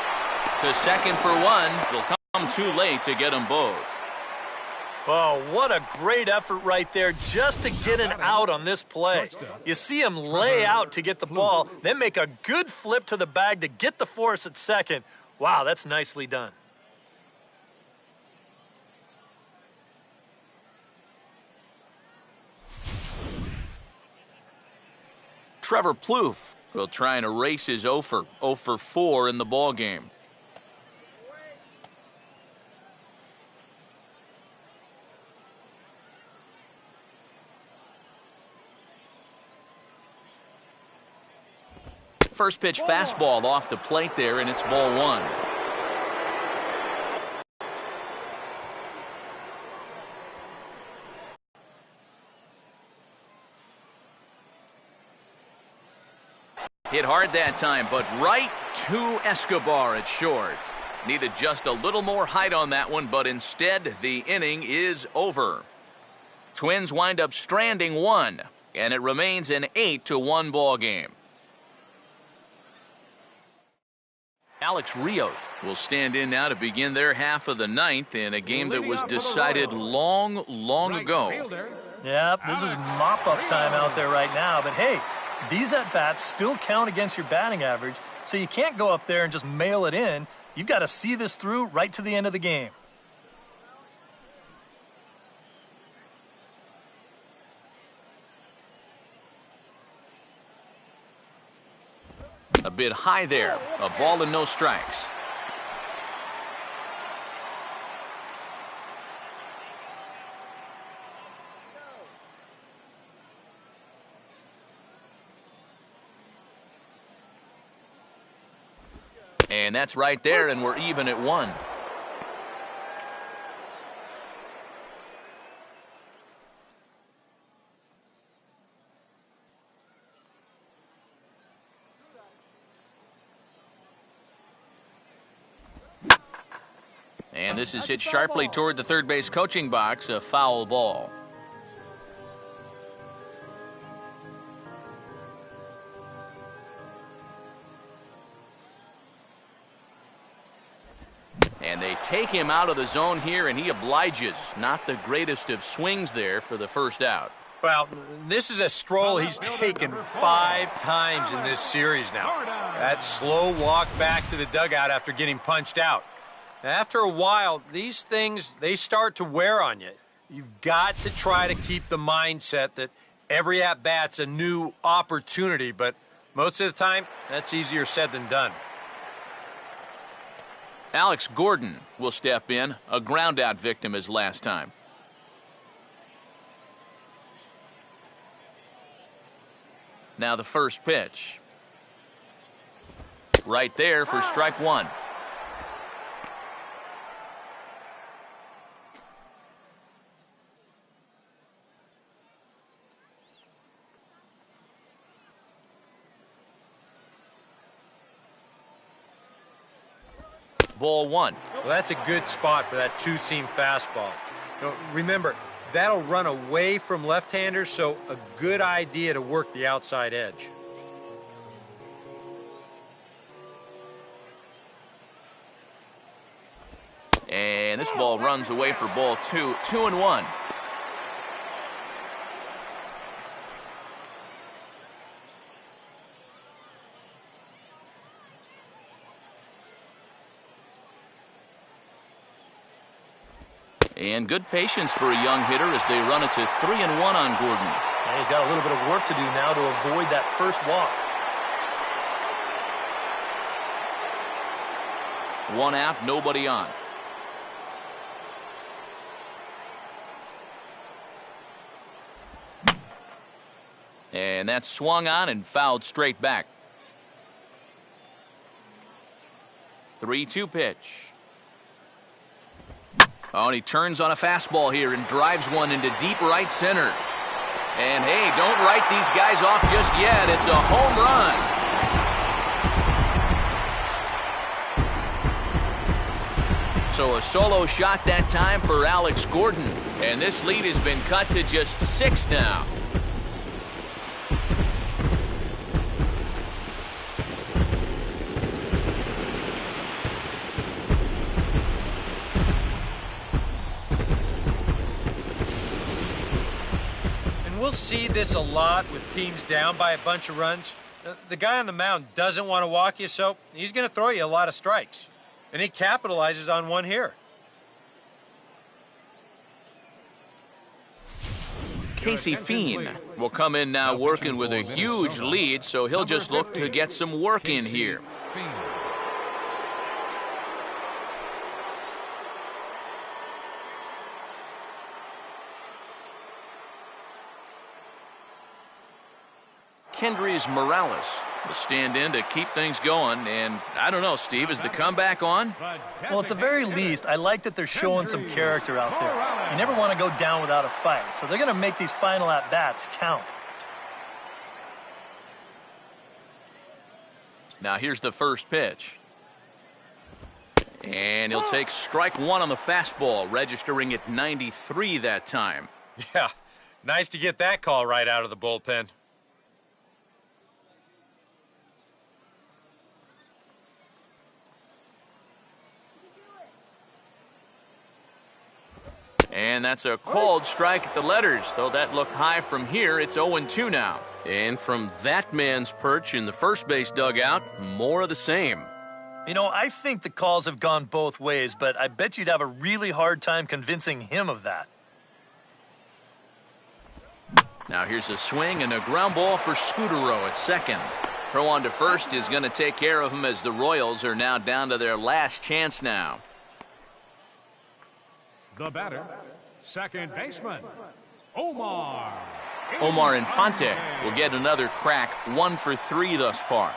To second for one. Will come too late to get them both. Oh, what a great effort right there just to get an out on this play. You see him lay out to get the ball, then make a good flip to the bag to get the force at second. Wow, that's nicely done. Trevor Plouffe will try and erase his 0 for 4 in the ball game. First pitch fastball off the plate there, and it's ball 1. Hit hard that time, but right to Escobar at short. Needed just a little more height on that one, but instead the inning is over. Twins wind up stranding 1, and it remains an 8-1 ball game. Alex Rios will stand in now to begin their half of the 9th in a game that was decided long ago. Yep, this is mop-up time out there right now, but hey, these at-bats still count against your batting average, so you can't go up there and just mail it in. You've got to see this through right to the end of the game. A bit high there. A ball and no strikes. And that's right there, and we're even at 1. And this is hit sharply toward the third base coaching box, a foul ball. And they take him out of the zone here, and he obliges. Not the greatest of swings there for the first out. Well, this is a stroll he's taken 5 times in this series now. That slow walk back to the dugout after getting punched out. After a while, these things, they start to wear on you. You've got to try to keep the mindset that every at-bat's a new opportunity, but most of the time, that's easier said than done. Alex Gordon will step in, a ground-out victim as last time. Now the first pitch. Right there for strike 1. Ball 1. Well, that's a good spot for that two-seam fastball. Remember, that'll run away from left-handers, so a good idea to work the outside edge. And this ball runs away for ball 2. 2-1. And good patience for a young hitter as they run it to 3-1 on Gordon. And he's got a little bit of work to do now to avoid that first walk. 1 out, nobody on. And that's swung on and fouled straight back. 3-2 pitch. Oh, and he turns on a fastball here and drives one into deep right center. And hey, don't write these guys off just yet. It's a home run. So a solo shot that time for Alex Gordon. And this lead has been cut to just 6 now. see this a lot with teams down by a bunch of runs. The guy on the mound doesn't want to walk you, so he's going to throw you a lot of strikes. And he capitalizes on one here. Casey Fien will come in now working with a huge lead, so he'll just look to get some work in here. Kendrys Morales will stand in to keep things going, and I don't know, Steve, is the comeback on? Well, at the very least, I like that they're showing some character out there. You never want to go down without a fight, so they're going to make these final at-bats count. Now here's the first pitch. And he'll take strike one on the fastball, registering at 93 that time. Yeah, nice to get that call right out of the bullpen. And that's a called strike at the letters, though that looked high from here. It's 0-2 now. And from that man's perch in the first base dugout, more of the same. You know, I think the calls have gone both ways, but I bet you'd have a really hard time convincing him of that. Now here's a swing and a ground ball for Scutaro at second. Throw on to first is going to take care of him as the Royals are now down to their last chance now. The batter, second baseman, Omar. Omar Infante will get another crack, 1 for 3 thus far.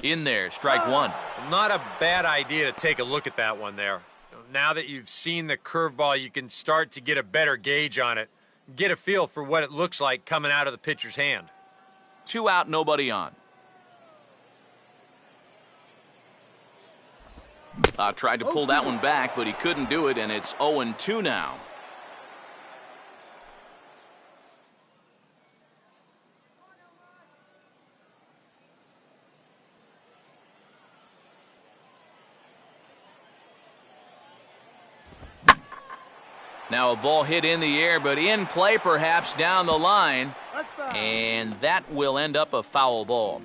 In there, strike one. Not a bad idea to take a look at that one there. Now that you've seen the curveball, you can start to get a better gauge on it. Get a feel for what it looks like coming out of the pitcher's hand. 2 out, nobody on. Tried to pull that one back, but he couldn't do it, and it's 0-2 now. Now a ball hit in the air, but in play perhaps down the line, and that will end up a foul ball.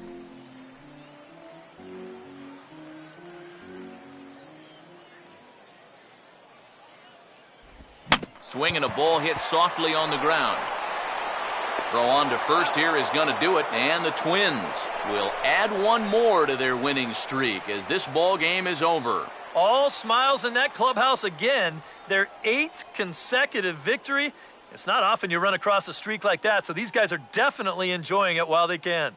Swing and a ball hit softly on the ground. Throw on to first here is going to do it, and the Twins will add one more to their winning streak as this ball game is over. All smiles in that clubhouse again. Their 8th consecutive victory. It's not often you run across a streak like that, so these guys are definitely enjoying it while they can.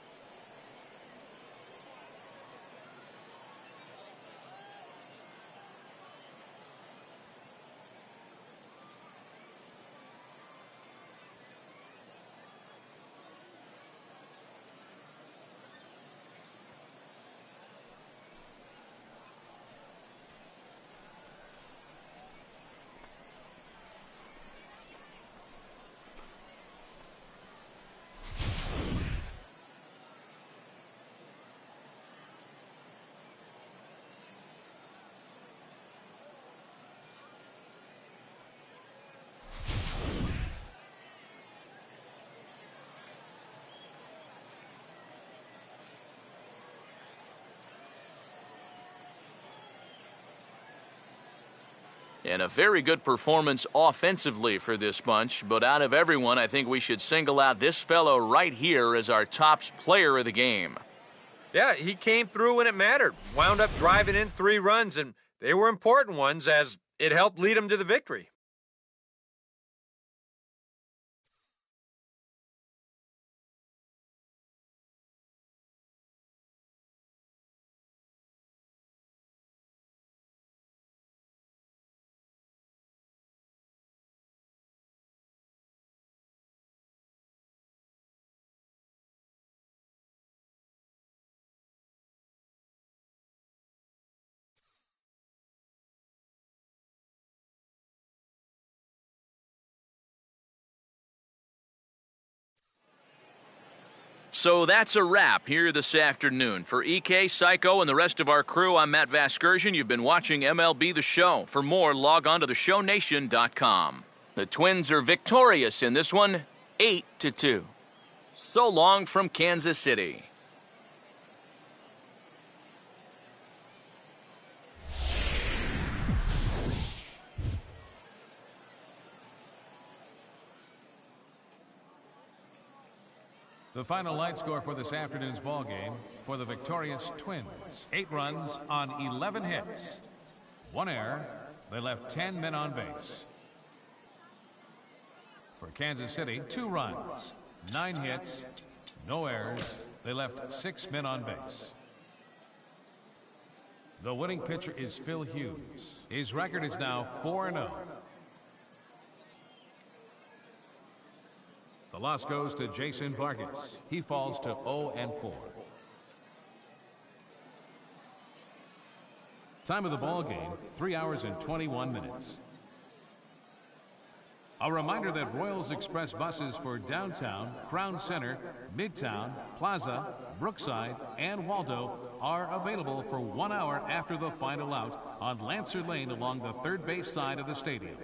And a very good performance offensively for this bunch, but out of everyone, I think we should single out this fellow right here as our top player of the game. Yeah, he came through when it mattered. Wound up driving in 3 runs, and they were important ones as it helped lead him to the victory. So that's a wrap here this afternoon. For EK, Psycho, and the rest of our crew, I'm Matt Vasgersian. You've been watching MLB The Show. For more, log on to theshownation.com. The Twins are victorious in this one, 8-2. So long from Kansas City. The final line score for this afternoon's ball game for the victorious Twins. 8 runs on 11 hits. 1 error. They left 10 men on base. For Kansas City, 2 runs, 9 hits, no errors. They left 6 men on base. The winning pitcher is Phil Hughes. His record is now 4-0. The loss goes to Jason Vargas. He falls to 0-4. Time of the ball game, 3 hours and 21 minutes. A reminder that Royals Express buses for downtown, Crown Center, Midtown, Plaza, Brookside, and Waldo are available for 1 hour after the final out on Lancer Lane along the third base side of the stadium.